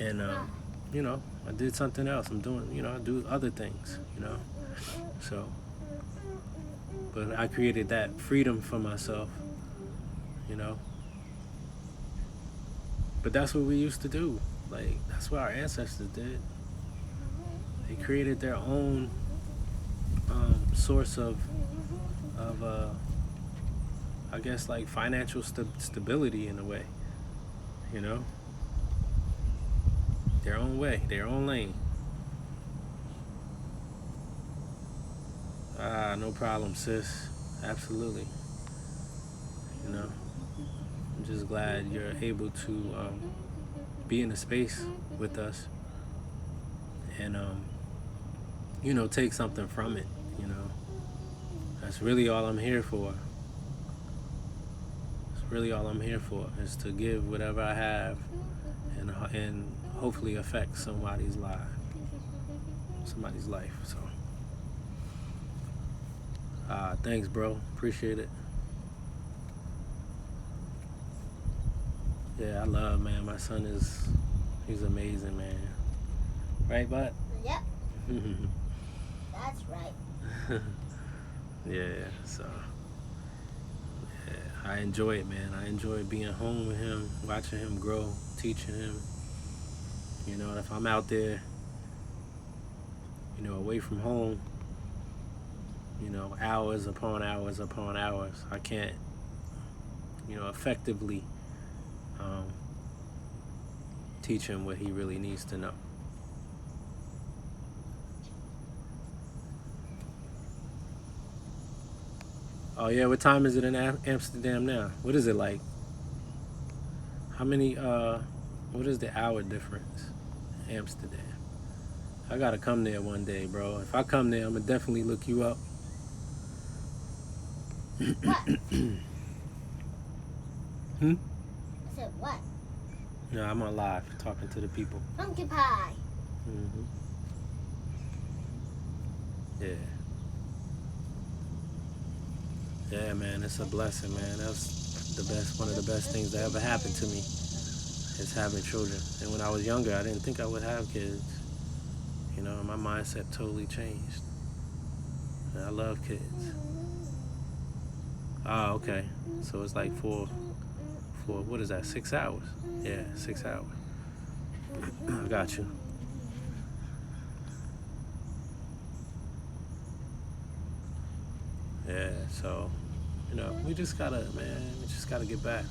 and you know, I did something else. I'm doing, you know, I do other things, you know. So, but I created that freedom for myself, you know. But that's what we used to do. Like, that's what our ancestors did. They created their own source of I guess, like, financial stability in a way, you know. Their own way, their own lane. No problem, sis. Absolutely. You know, I'm just glad you're able to be in a space with us and, you know, take something from it, you know. That's really all I'm here for. That's really all I'm here for, is to give whatever I have and hopefully affect somebody's life. So, thanks, bro. Appreciate it. Yeah, I love, man. My son he's amazing, man. Right, bud? Yep, that's right. Yeah, so, yeah, I enjoy it, man. I enjoy being home with him, watching him grow, teaching him. You know, if I'm out there, you know, away from home, you know, hours upon hours upon hours, I can't, you know, effectively teach him what he really needs to know. Oh yeah, what time is it in Amsterdam now? What is it like? How many? What is the hour difference? Amsterdam. I gotta come there one day, bro. If I come there, I'm gonna definitely look you up. What? Hmm? I said what? No, I'm on live talking to the people. Pumpkin pie. Hmm. Yeah. Yeah, man, it's a blessing, man. That's one of the best things that ever happened to me, is having children. And when I was younger, I didn't think I would have kids. You know, my mindset totally changed. And I love kids. Ah, okay. So it's like for what is that? 6 hours? Yeah, 6 hours. I got you. Yeah, so, you know, we just gotta get back.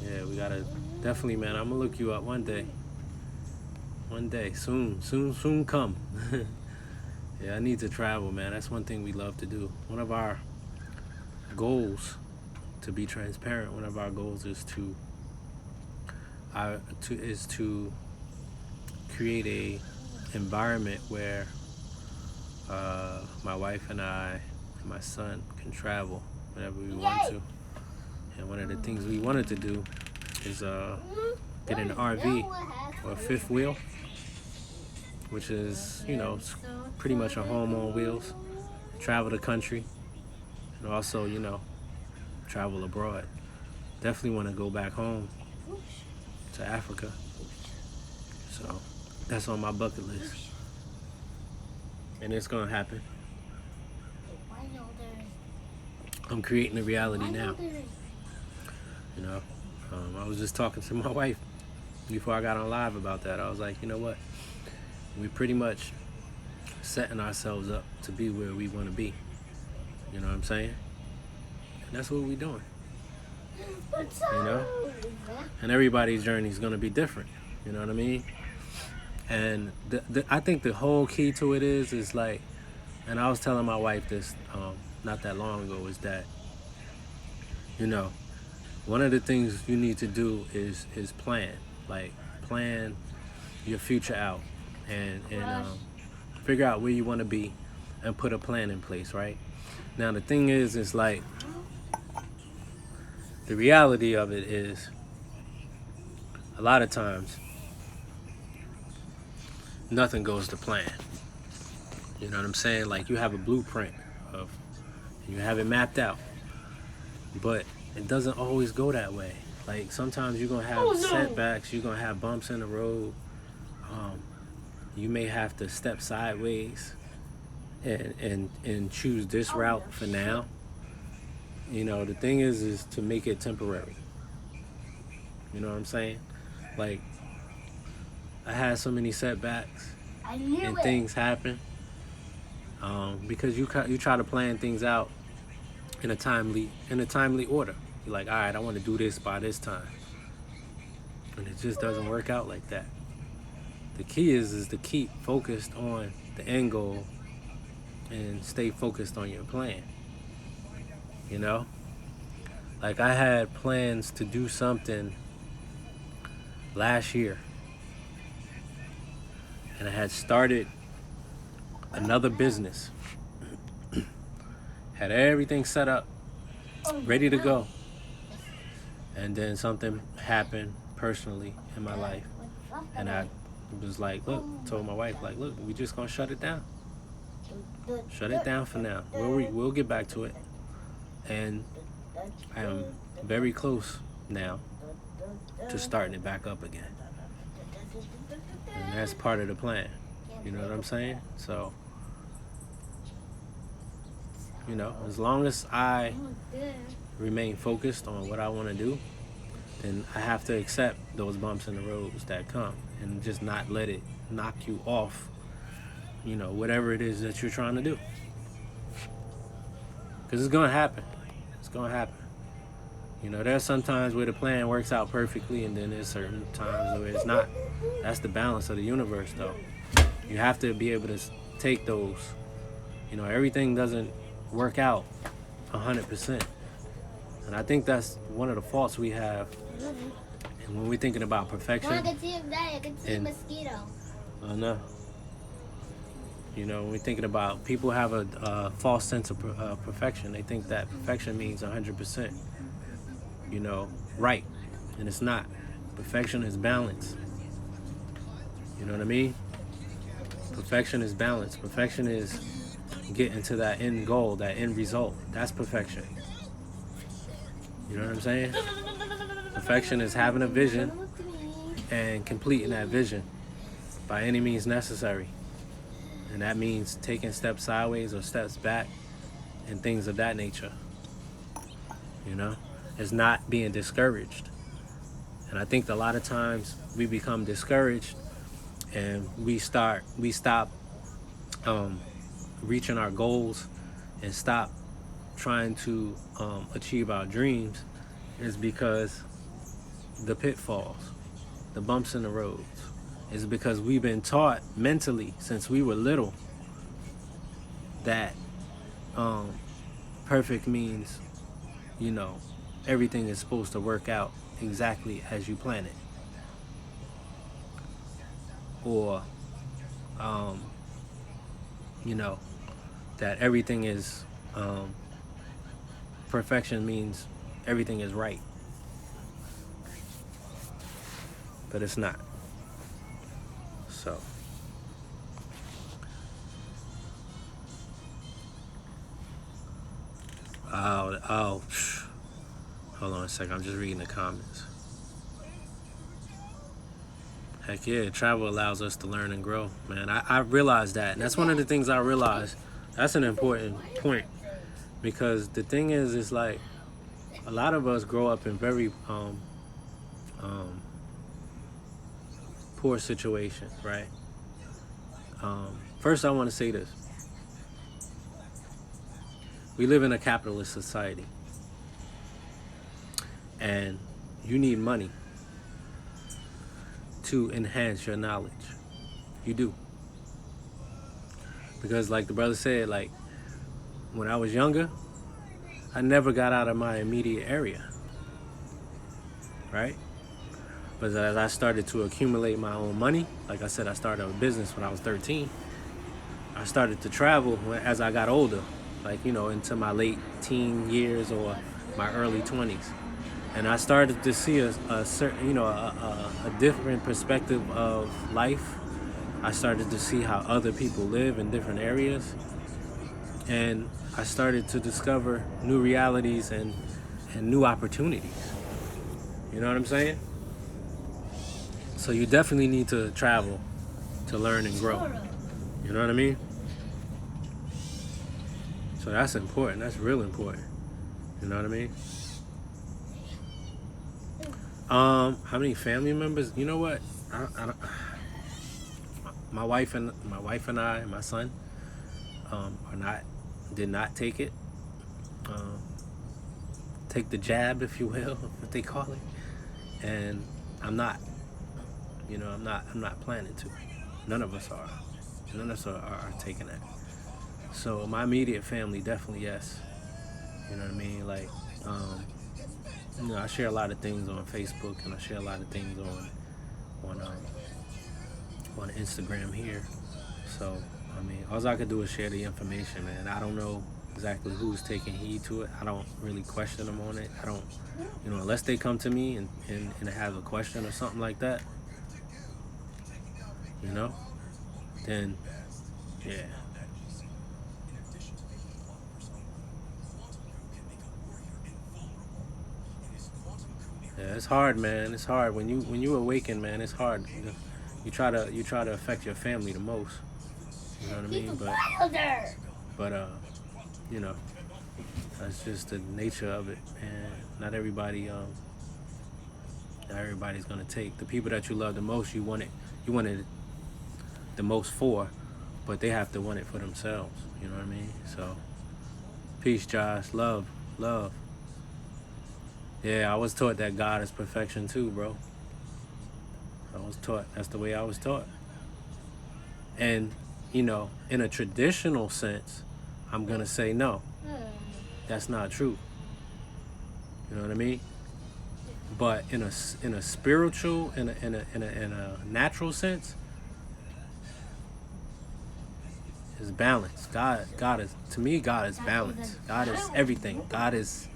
Yeah, we gotta, definitely, man, I'm gonna look you up one day. One day, soon come. Yeah, I need to travel, man. That's one thing we love to do. One of our goals, to be transparent, one of our goals is to create a environment where my wife and I and my son can travel whenever we want to. And one of the things we wanted to do is get an RV or a fifth wheel which is, pretty much a home on wheels. Travel the country, and also, travel abroad. Definitely want to go back home to Africa. So that's on my bucket list, and it's gonna happen. I'm creating a reality now. I was just talking to my wife before I got on live about that. I was like, you know what? We pretty much setting ourselves up to be where we want to be. You know what I'm saying? And that's what we're doing. And everybody's journey is going to be different. You know what I mean? And I think the whole key to it is like, and I was telling my wife this not that long ago, is that, one of the things you need to do is plan. Like, plan your future out and figure out where you want to be and put a plan in place, right? Now, the thing is like, the reality of it is, a lot of times, nothing goes to plan. You know what I'm saying? Like, you have a blueprint you have it mapped out, but it doesn't always go that way. Like, sometimes you're going to have setbacks, you're going to have bumps in the road. You may have to step sideways and choose this route for now. The thing is to make it temporary. You know what I'm saying? Like, I had so many setbacks and things happen because you try to plan things out in a timely order. You're like, all right, I want to do this by this time, and it just doesn't work out like that. The key is to keep focused on the end goal and stay focused on your plan. Like, I had plans to do something last year, and I had started another business, had everything set up, ready to go, and then something happened personally in my life, and I was like, told my wife, like, look, we just gonna shut it down for now. We'll get back to it, and I am very close now to starting it back up again, and that's part of the plan. You know what I'm saying? So, as long as I remain focused on what I want to do, then I have to accept those bumps in the roads that come and just not let it knock you off, whatever it is that you're trying to do. Because it's going to happen. It's going to happen. There's some times where the plan works out perfectly, and then there's certain times where it's not. That's the balance of the universe, though. You have to be able to take those. Everything doesn't work out 100%. And I think that's one of the faults we have. And when we're thinking about perfection, I can see a mosquito. I know. When we're thinking about, people have a false sense of perfection. They think that perfection means 100%, right. And it's not. Perfection is balance. You know what I mean? Perfection is balance. Perfection is getting to that end goal, that end result. That's perfection. You know what I'm saying? Perfection is having a vision and completing that vision by any means necessary. And that means taking steps sideways or steps back and things of that nature. It's not being discouraged. And I think a lot of times we become discouraged and we stop reaching our goals and stop trying to achieve our dreams, is because the pitfalls, the bumps in the roads, is because we've been taught mentally since we were little that perfect means, everything is supposed to work out exactly as you plan it. Or, that everything is, perfection means everything is right. But it's not. So, call it? Oh, hold on a second. I'm just reading the comments. Heck yeah, travel allows us to learn and grow, man. I realized that. And that's one of the things I realized. That's an important point. Because the thing is like a lot of us grow up in very um, poor situations, right? First, I want to say this. We live in a capitalist society. And you need money to enhance your knowledge. You do. Because like the brother said, like when I was younger, I never got out of my immediate area, right? But as I started to accumulate my own money, like I said, I started a business when I was 13. I started to travel as I got older, like, into my late teen years or my early 20s. And I started to see a certain, a different perspective of life. I started to see how other people live in different areas. And I started to discover new realities and new opportunities. You know what I'm saying? So you definitely need to travel to learn and grow. You know what I mean? So that's important. That's real important. You know what I mean? How many family members? You know what? I don't, my wife and I and my son did not take it. Take the jab, if you will, what they call it. And I'm not. I'm not planning to. None of us are. None of us are taking it. So my immediate family, definitely yes. You know what I mean? Like, I share a lot of things on Facebook, and I share a lot of things on Instagram here. So I mean, all I could do is share the information, man. I don't know exactly who's taking heed to it. I don't really question them on it. I don't, unless they come to me and have a question or something like that, then yeah. Yeah, it's hard, man. It's hard when you awaken, man. It's hard. You try to affect your family the most. You know what I mean? But you know, that's just the nature of it, and not everybody's gonna take the people that you love the most. You want it the most for, but they have to want it for themselves. You know what I mean? So, peace, Josh. Love, love. Yeah, I was taught that God is perfection too, bro. I was taught. That's the way I was taught. And, in a traditional sense, I'm going to say no. That's not true. You know what I mean? But in a spiritual, in a natural sense, it's balance. God is, to me, God is balance. God is everything. God is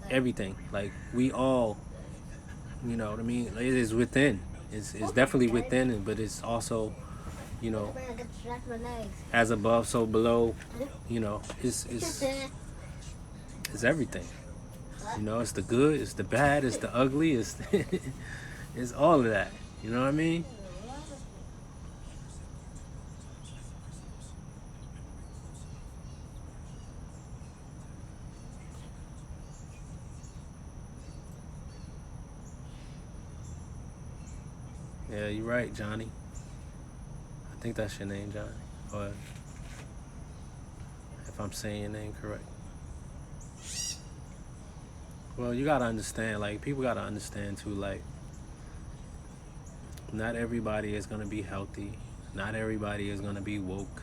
everything. Like, we all, you know what I mean? It is within. It's definitely within, but it's also, as above, so below. It's everything. It's the good, it's the bad, it's the ugly, it's it's all of that. You know what I mean? Yeah, you're right, Johnny. I think that's your name, Johnny. Or if I'm saying your name correct. Well, you gotta understand, like, people gotta understand too, like, not everybody is gonna be healthy. Not everybody is gonna be woke.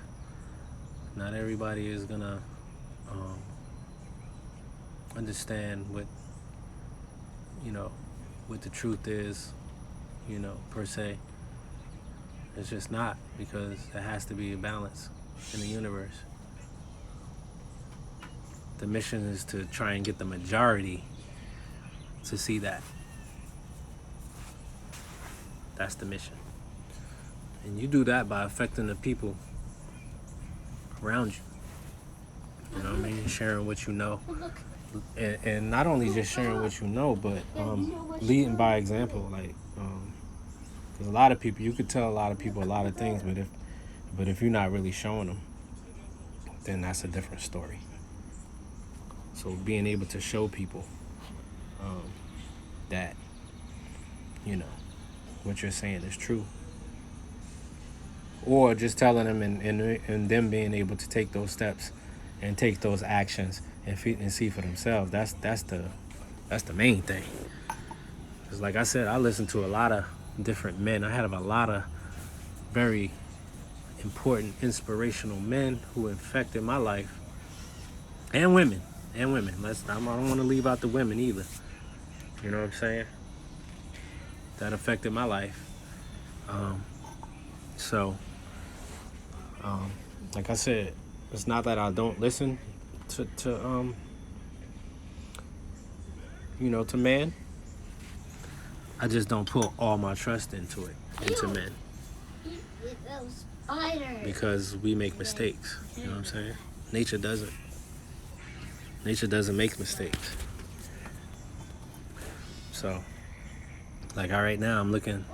Not everybody is gonna understand what the truth is, per se. It's just not, because there has to be a balance in the universe. The mission is to try and get the majority to see that. That's the mission. And you do that by affecting the people around you. You know what I mean? Sharing what you know. And not only just sharing what you know, but leading by example. Like, 'cause a lot of people, you could tell a lot of people a lot of things, but if you're not really showing them, then that's a different story. So being able to show people that, you know, what you're saying is true, or just telling them and them being able to take those steps and take those actions and see for themselves. That's the main thing. Because like I said, I listened to a lot of different men. I had a lot of very important, inspirational men who affected my life, and women, I don't want to leave out the women either. You know what I'm saying? That affected my life. So, like I said, it's not that I don't listen to to man. I just don't put all my trust into men, because we make mistakes. You know what I'm saying? Nature doesn't. Nature doesn't make mistakes. So, like right now, I'm looking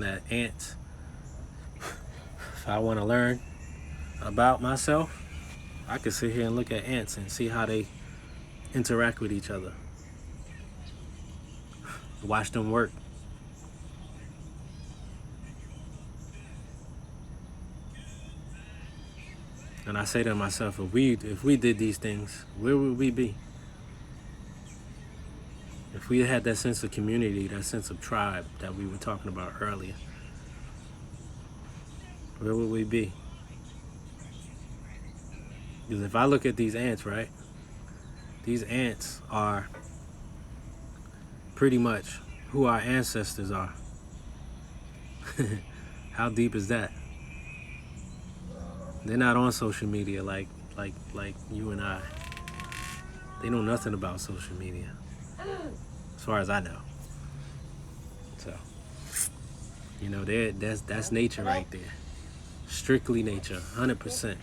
at ants. If I want to learn about myself, I could sit here and look at ants and see how they interact with each other. Watch them work. And I say to myself, if we did these things, where would we be? If we had that sense of community, that sense of tribe that we were talking about earlier, where would we be? Because if I look at these ants, right? These ants are pretty much who our ancestors are. How deep is that? They're not on social media like you and I. They know nothing about social media, as far as I know. So, that's nature right there. Strictly nature, 100%.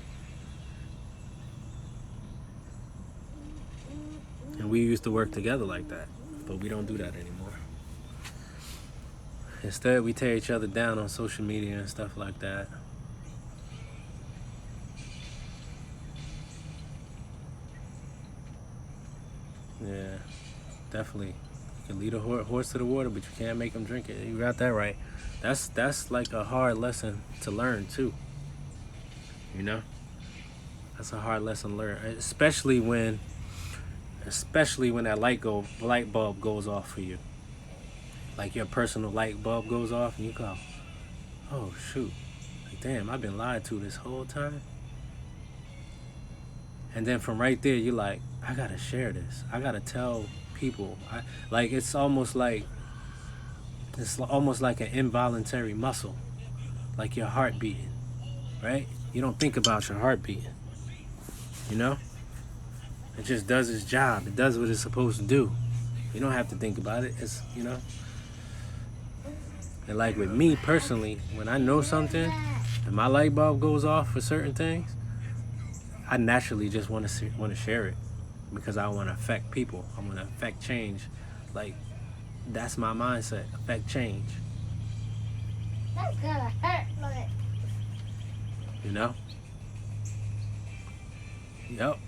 And we used to work together like that, but we don't do that anymore. Instead, we tear each other down on social media and stuff like that. Yeah, definitely. You can lead a horse to the water, but you can't make him drink it. You got that right. That's like a hard lesson to learn too. You know, that's a hard lesson to learn, especially when that light bulb goes off for you. Like your personal light bulb goes off, and you go, "Oh shoot, like, damn, I've been lied to this whole time." And then from right there, you're like, I gotta share this. I gotta tell people. It's almost like an involuntary muscle, like your heart beating, right? You don't think about your heart beating, you know? It just does its job. It does what it's supposed to do. You don't have to think about it. It's. And like with me personally, when I know something and my light bulb goes off for certain things, I naturally just want to share it, because I want to affect people. I want to affect change. Like, that's my mindset. Affect change. That's gonna hurt, look. You know? Yep.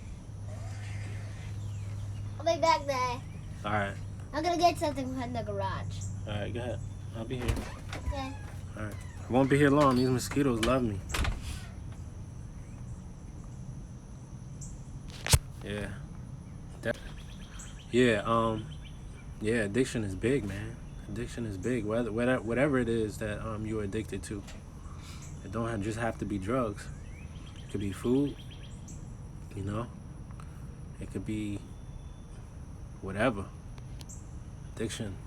I'll be back there. All right. I'm gonna get something from the garage. All right, go ahead. I'll be here. Okay. All right. I won't be here long. These mosquitoes love me. Yeah. Yeah, addiction is big, man. Addiction is big. Whatever it is that you're addicted to. It don't just have to be drugs. It could be food, you know? It could be whatever. Addiction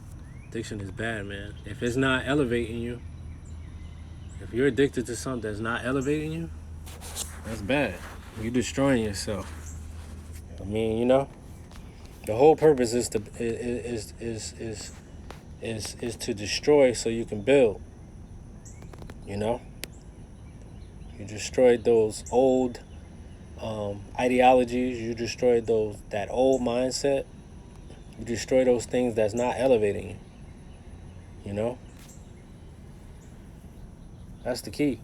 is bad, man. If it's not elevating you, if you're addicted to something that's not elevating you, that's bad. You're destroying yourself. I mean, the whole purpose is to destroy so you can build. You destroyed those old ideologies. You destroy that old mindset. You destroy those things that's not elevating you. You know, that's the key.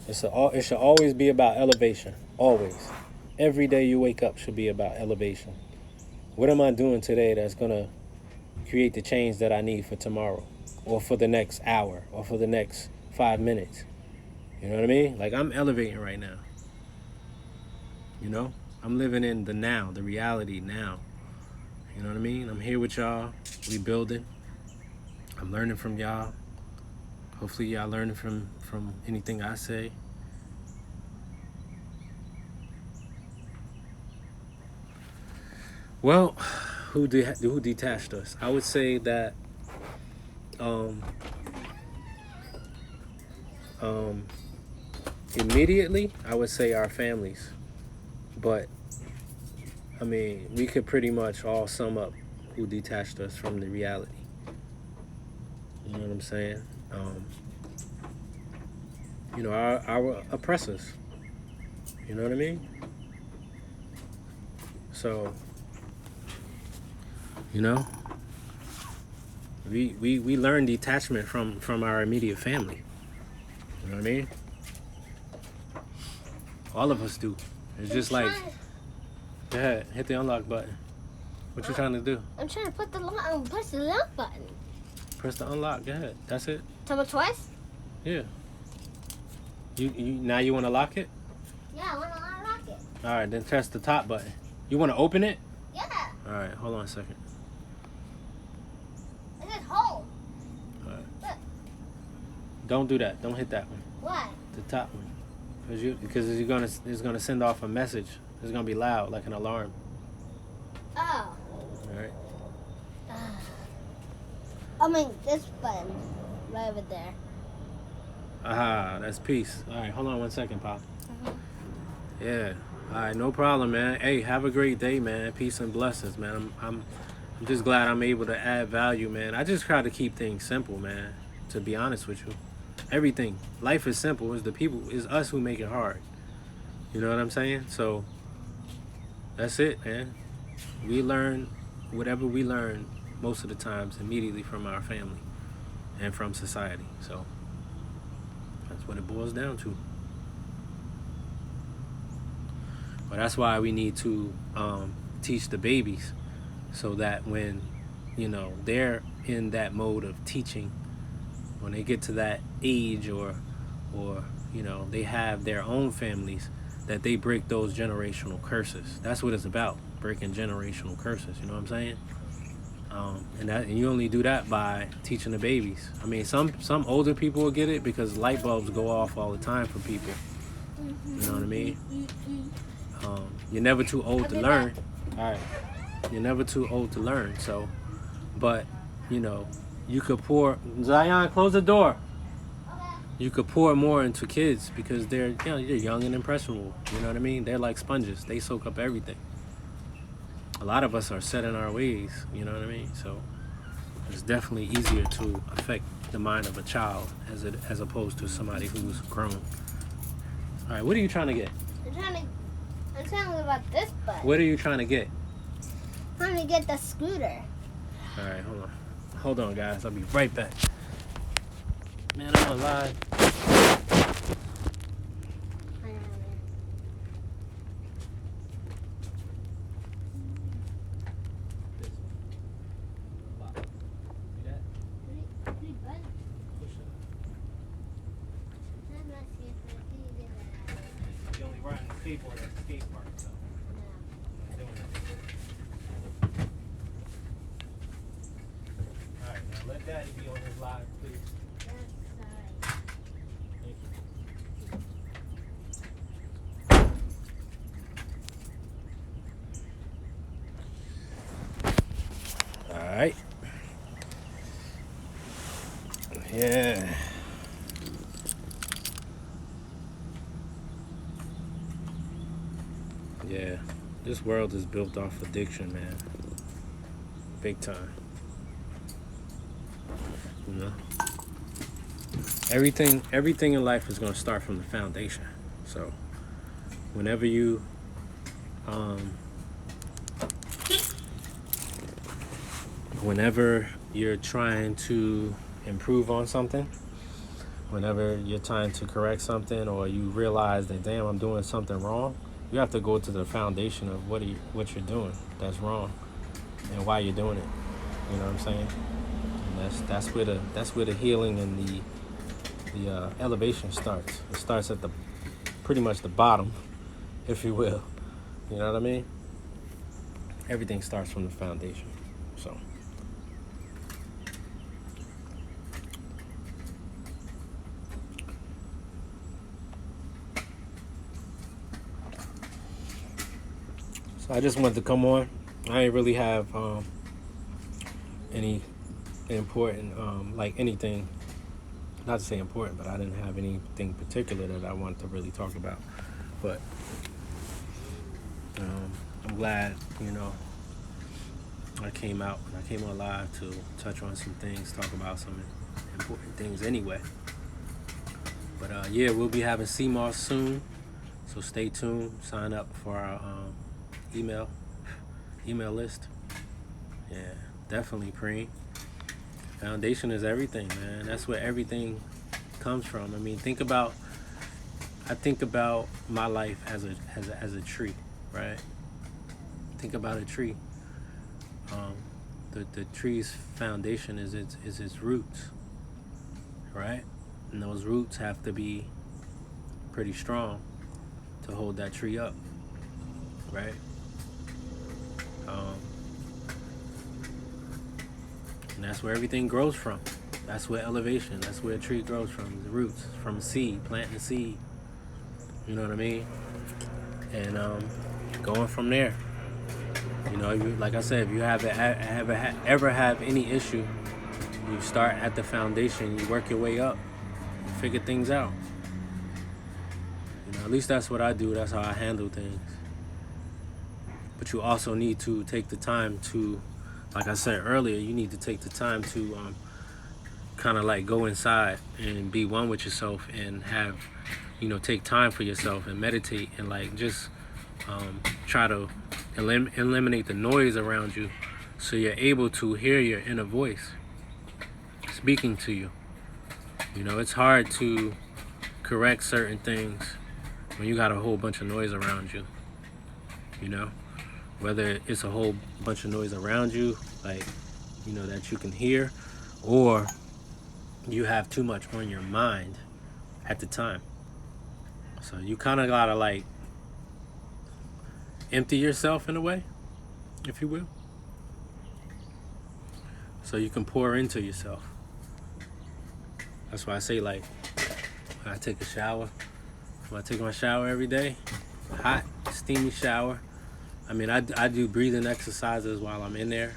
It should always be about elevation. Always. Every day you wake up should be about elevation. What am I doing today that's gonna create the change that I need for tomorrow, or for the next hour, or for the next 5 minutes? You know what I mean? Like, I'm elevating right now. You know, I'm living in the now, the reality now. You know what I mean? I'm here with y'all. We building. I'm learning from y'all. Hopefully y'all learning from anything I say. Well, who detached us? I would say that um, immediately, I would say our families. But I mean, we could pretty much all sum up who detached us from the reality. You know what I'm saying? Our oppressors. You know what I mean? So, you know, we learn detachment from our immediate family. You know what I mean? All of us do. It's just like, go ahead, hit the unlock button. What you trying to do? I'm trying to press the lock button. Press the unlock. Go ahead. That's it. Tell me twice? Yeah. You now you want to lock it? Yeah, I want to unlock it. All right, then press the top button. You want to open it? Yeah. All right, hold on a second. It says hold. All right. Look. Don't do that. Don't hit that one. Why? The top one. Because it's gonna send off a message. It's gonna be loud, like an alarm. Oh. All right. I mean, this button right over there. Aha, that's peace. All right, hold on 1 second, Pop. Yeah. All right, no problem, man. Hey, have a great day, man. Peace and blessings, man. I'm just glad I'm able to add value, man. I just try to keep things simple, man. To be honest with you, everything, life is simple. It's us who make it hard. You know what I'm saying? So that's it, man. We learn whatever we learn most of the times immediately from our family and from society. So that's what it boils down to. But that's why we need to teach the babies, so that when, they're in that mode of teaching, when they get to that age, or they have their own families, that they break those generational curses. That's what it's about, breaking generational curses. You know what I'm saying? And you only do that by teaching the babies. I mean, some older people will get it because light bulbs go off all the time for people. You know what I mean? You're never too old to learn. All right. You're never too old to learn. So, but, you could pour. Zion, close the door. You could pour more into kids because they're young and impressionable. You know what I mean? They're like sponges. They soak up everything. A lot of us are set in our ways. You know what I mean? So it's definitely easier to affect the mind of a child as opposed to somebody who's grown. All right. What are you trying to get? I'm trying to about this button. What are you trying to get? I'm trying to get the scooter. All right, hold on, guys. I'll be right back. Man, I'm alive. You only riding the skateboard at the skate park, so. Alright, now let Daddy be on his live, please. Thank you. Alright. Yeah. Yeah. This world is built off addiction, man. Big time. You know? Everything in life is gonna start from the foundation. So whenever you whenever you're trying to improve on something, whenever you're trying to correct something, or you realize that, damn, I'm doing something wrong, you have to go to the foundation of what you're doing that's wrong and why you're doing it. You know what I'm saying? And that's where the healing and the elevation starts. It starts at the pretty much the bottom, if you will. You know what I mean? Everything starts from the foundation. So. So I just wanted to come on. I ain't really have any important, like anything, not to say important, but I didn't have anything particular that I wanted to really talk about. But I'm glad, I came on live to touch on some things, talk about some important things anyway. But yeah, we'll be having CMOS soon, so stay tuned. Sign up for our email list. Yeah, definitely, Preem. Foundation is everything, man. That's where everything comes from. I mean, I think about my life as a tree, right? Think about a tree. The tree's foundation is its roots, right? And those roots have to be pretty strong to hold that tree up, right? And that's where everything grows from. That's where elevation, that's where a tree grows from, the roots, from a seed, planting a seed. You know what I mean? And going from there. Like I said, if you ever have any issue, you start at the foundation, you work your way up, you figure things out. At least that's what I do. That's how I handle things. But you also need to take the time to, like I said earlier, you need to take the time to kind of like go inside and be one with yourself and have, take time for yourself and meditate and like just try to eliminate the noise around you so you're able to hear your inner voice speaking to you. It's hard to correct certain things when you got a whole bunch of noise around you. Whether it's a whole bunch of noise around you, like, that you can hear, or you have too much on your mind at the time. So you kind of gotta like empty yourself in a way, if you will, so you can pour into yourself. That's why I say, like, when I take a shower, when I take my shower every day, hot, steamy shower. I mean, I do breathing exercises while I'm in there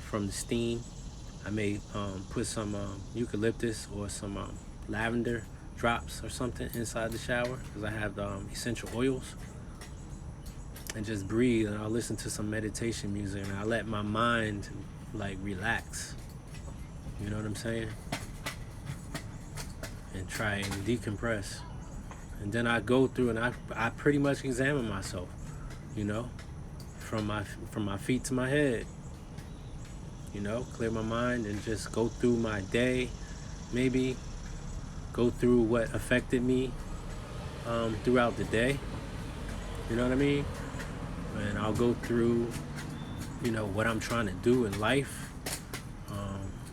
from the steam. I may put some eucalyptus or some lavender drops or something inside the shower because I have essential oils. And just breathe, and I'll listen to some meditation music, and I let my mind like relax. You know what I'm saying? And try and decompress. And then I go through and I pretty much examine myself, from my feet to my head. Clear my mind and just go through my day, maybe go through what affected me throughout the day. You know what I mean? And I'll go through, what I'm trying to do in life.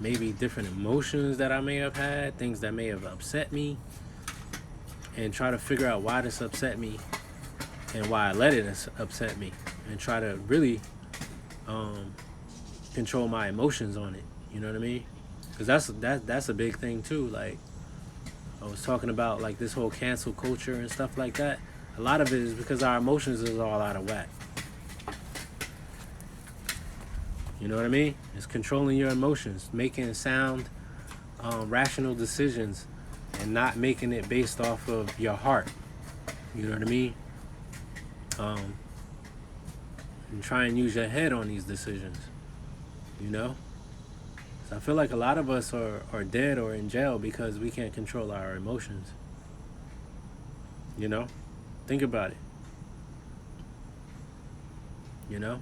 Maybe different emotions that I may have had, things that may have upset me, and try to figure out why this upset me and why I let it upset me, and try to really control my emotions on it. You know what I mean? Because that's a big thing too. Like, I was talking about, like, this whole cancel culture and stuff like that. A lot of it is because our emotions is all out of whack. You know what I mean? It's controlling your emotions, making sound, rational decisions, and not making it based off of your heart. You know what I mean? And try and use your head on these decisions. So I feel like a lot of us are dead or in jail because we can't control our emotions. Think about it. You know,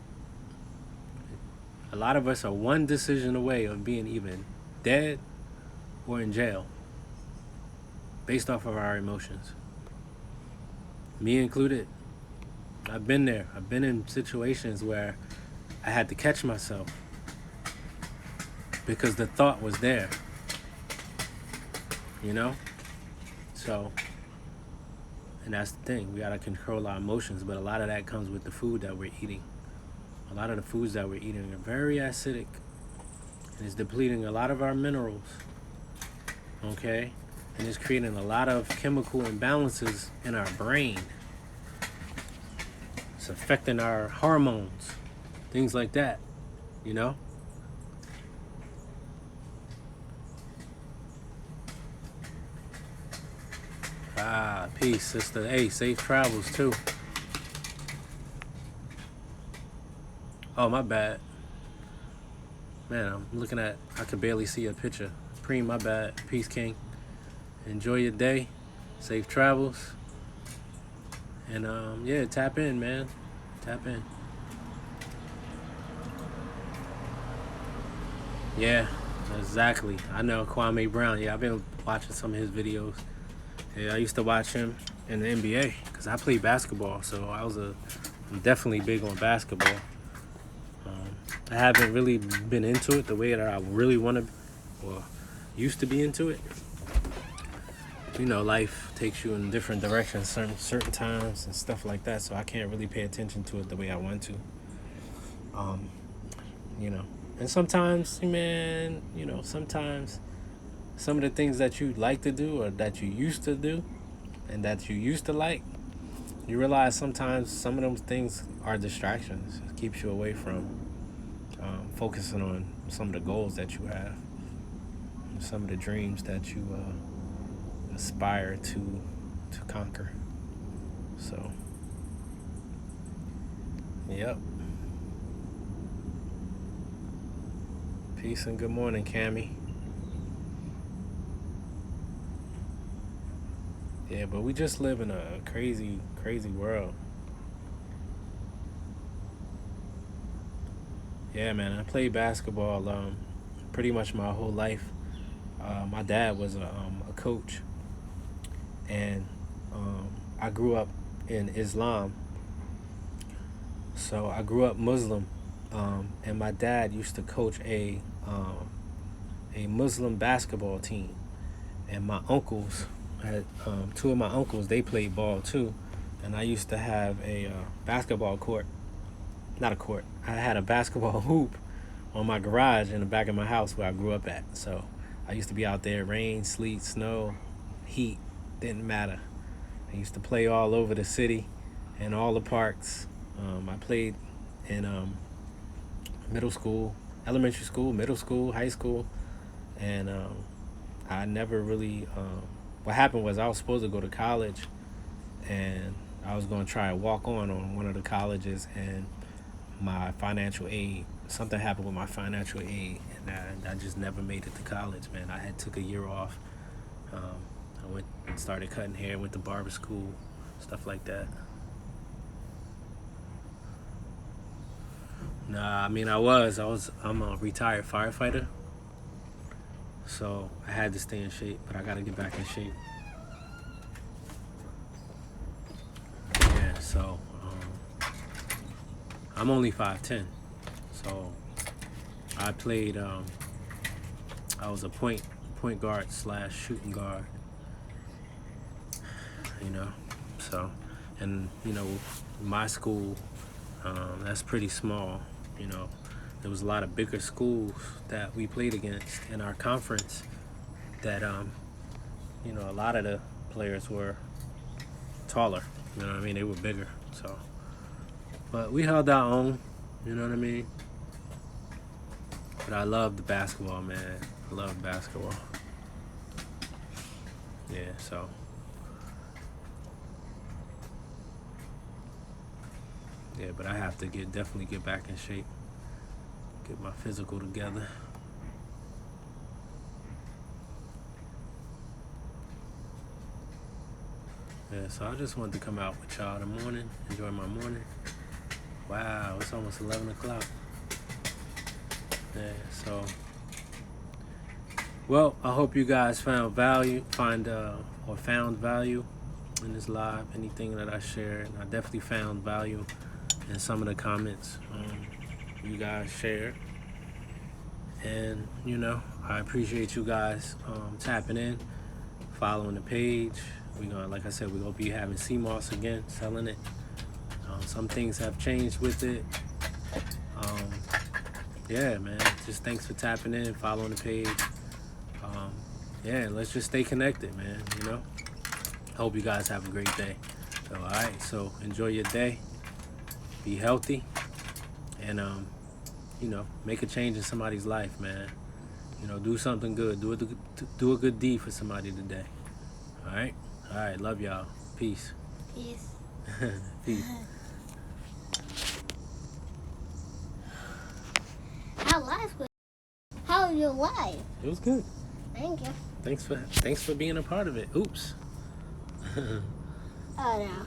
a lot of us are one decision away of being even dead or in jail based off of our emotions. Me included. I've been there. I've been in situations where I had to catch myself because the thought was there, you know? So, and that's the thing. We got to control our emotions, but a lot of that comes with the food that we're eating. A lot of the foods that we're eating are very acidic and it's depleting a lot of our minerals, okay? And it's creating a lot of chemical imbalances in our brain. It's affecting our hormones, things like that, you know? Ah, peace, sister. Hey, safe travels too. Oh, my bad. Man, I'm looking at, I could barely see a picture. Preem, my bad. Peace, King. Enjoy your day. Safe travels. And yeah, tap in, man. Tap in. Yeah, exactly. I know Kwame Brown. Yeah, I've been watching some of his videos. Yeah, I used to watch him in the NBA because I played basketball, so I'm definitely big on basketball. I haven't really been into it the way that I really want to, or used to be into it. You know, life takes you in different directions certain times and stuff like that, so I can't really pay attention to it the way I want to. Um, you know, and sometimes, man, you know, sometimes some of the things that you like to do or that you used to do and that you used to like, you realize sometimes some of those things are distractions. It keeps you away from focusing on some of the goals that you have, some of the dreams that you aspire to conquer. So, yep. Peace and good morning, Cammy. Yeah, but we just live in a crazy, crazy world. Yeah, man. I played basketball pretty much my whole life. My dad was a coach, and I grew up in Islam. So I grew up Muslim, and my dad used to coach a Muslim basketball team, and my uncles had two of my uncles. They played ball too, and I used to have a basketball court, not a court. I had a basketball hoop on my garage in the back of my house where I grew up at. So I used to be out there, rain, sleet, snow, heat, didn't matter. I used to play all over the city and all the parks. I played in middle school, elementary school, middle school, high school, and I never really. What happened was I was supposed to go to college, and I was going to try to walk on one of the colleges, and my financial aid, something happened with my financial aid, and I just never made it to college, man. I had took a year off. I went and started cutting hair, went to barber school, stuff like that. Nah, I mean I'm a retired firefighter, so I had to stay in shape, but I gotta get back in shape. Yeah, so I'm only 5'10", so I played. I was a point guard slash shooting guard. You know, so, and you know, my school, that's pretty small. You know, there was a lot of bigger schools that we played against in our conference. That you know, a lot of the players were taller. You know what I mean? They were bigger. So, but we held our own. You know what I mean? But I love the basketball, man. I love basketball. Yeah, so. Yeah, but I have to definitely get back in shape. Get my physical together. Yeah, so I just wanted to come out with y'all in the morning, enjoy my morning Wow, it's almost 11 o'clock. Yeah, so. Well, I hope you guys found value in this live. Anything that I shared, and I definitely found value in some of the comments you guys shared. And I appreciate you guys tapping in, following the page. Like I said, we're gonna be having CMOS again, selling it. Some things have changed with it. Yeah, man. Just thanks for tapping in, following the page. Yeah, let's just stay connected, man. Hope you guys have a great day. So, all right. So enjoy your day. Be healthy, and make a change in somebody's life, man. Do something good. Do a good deed for somebody today. All right. All right. Love y'all. Peace. Peace. Peace. How was your life? It was good. Thank you. Thanks for being a part of it. Oops. Oh no.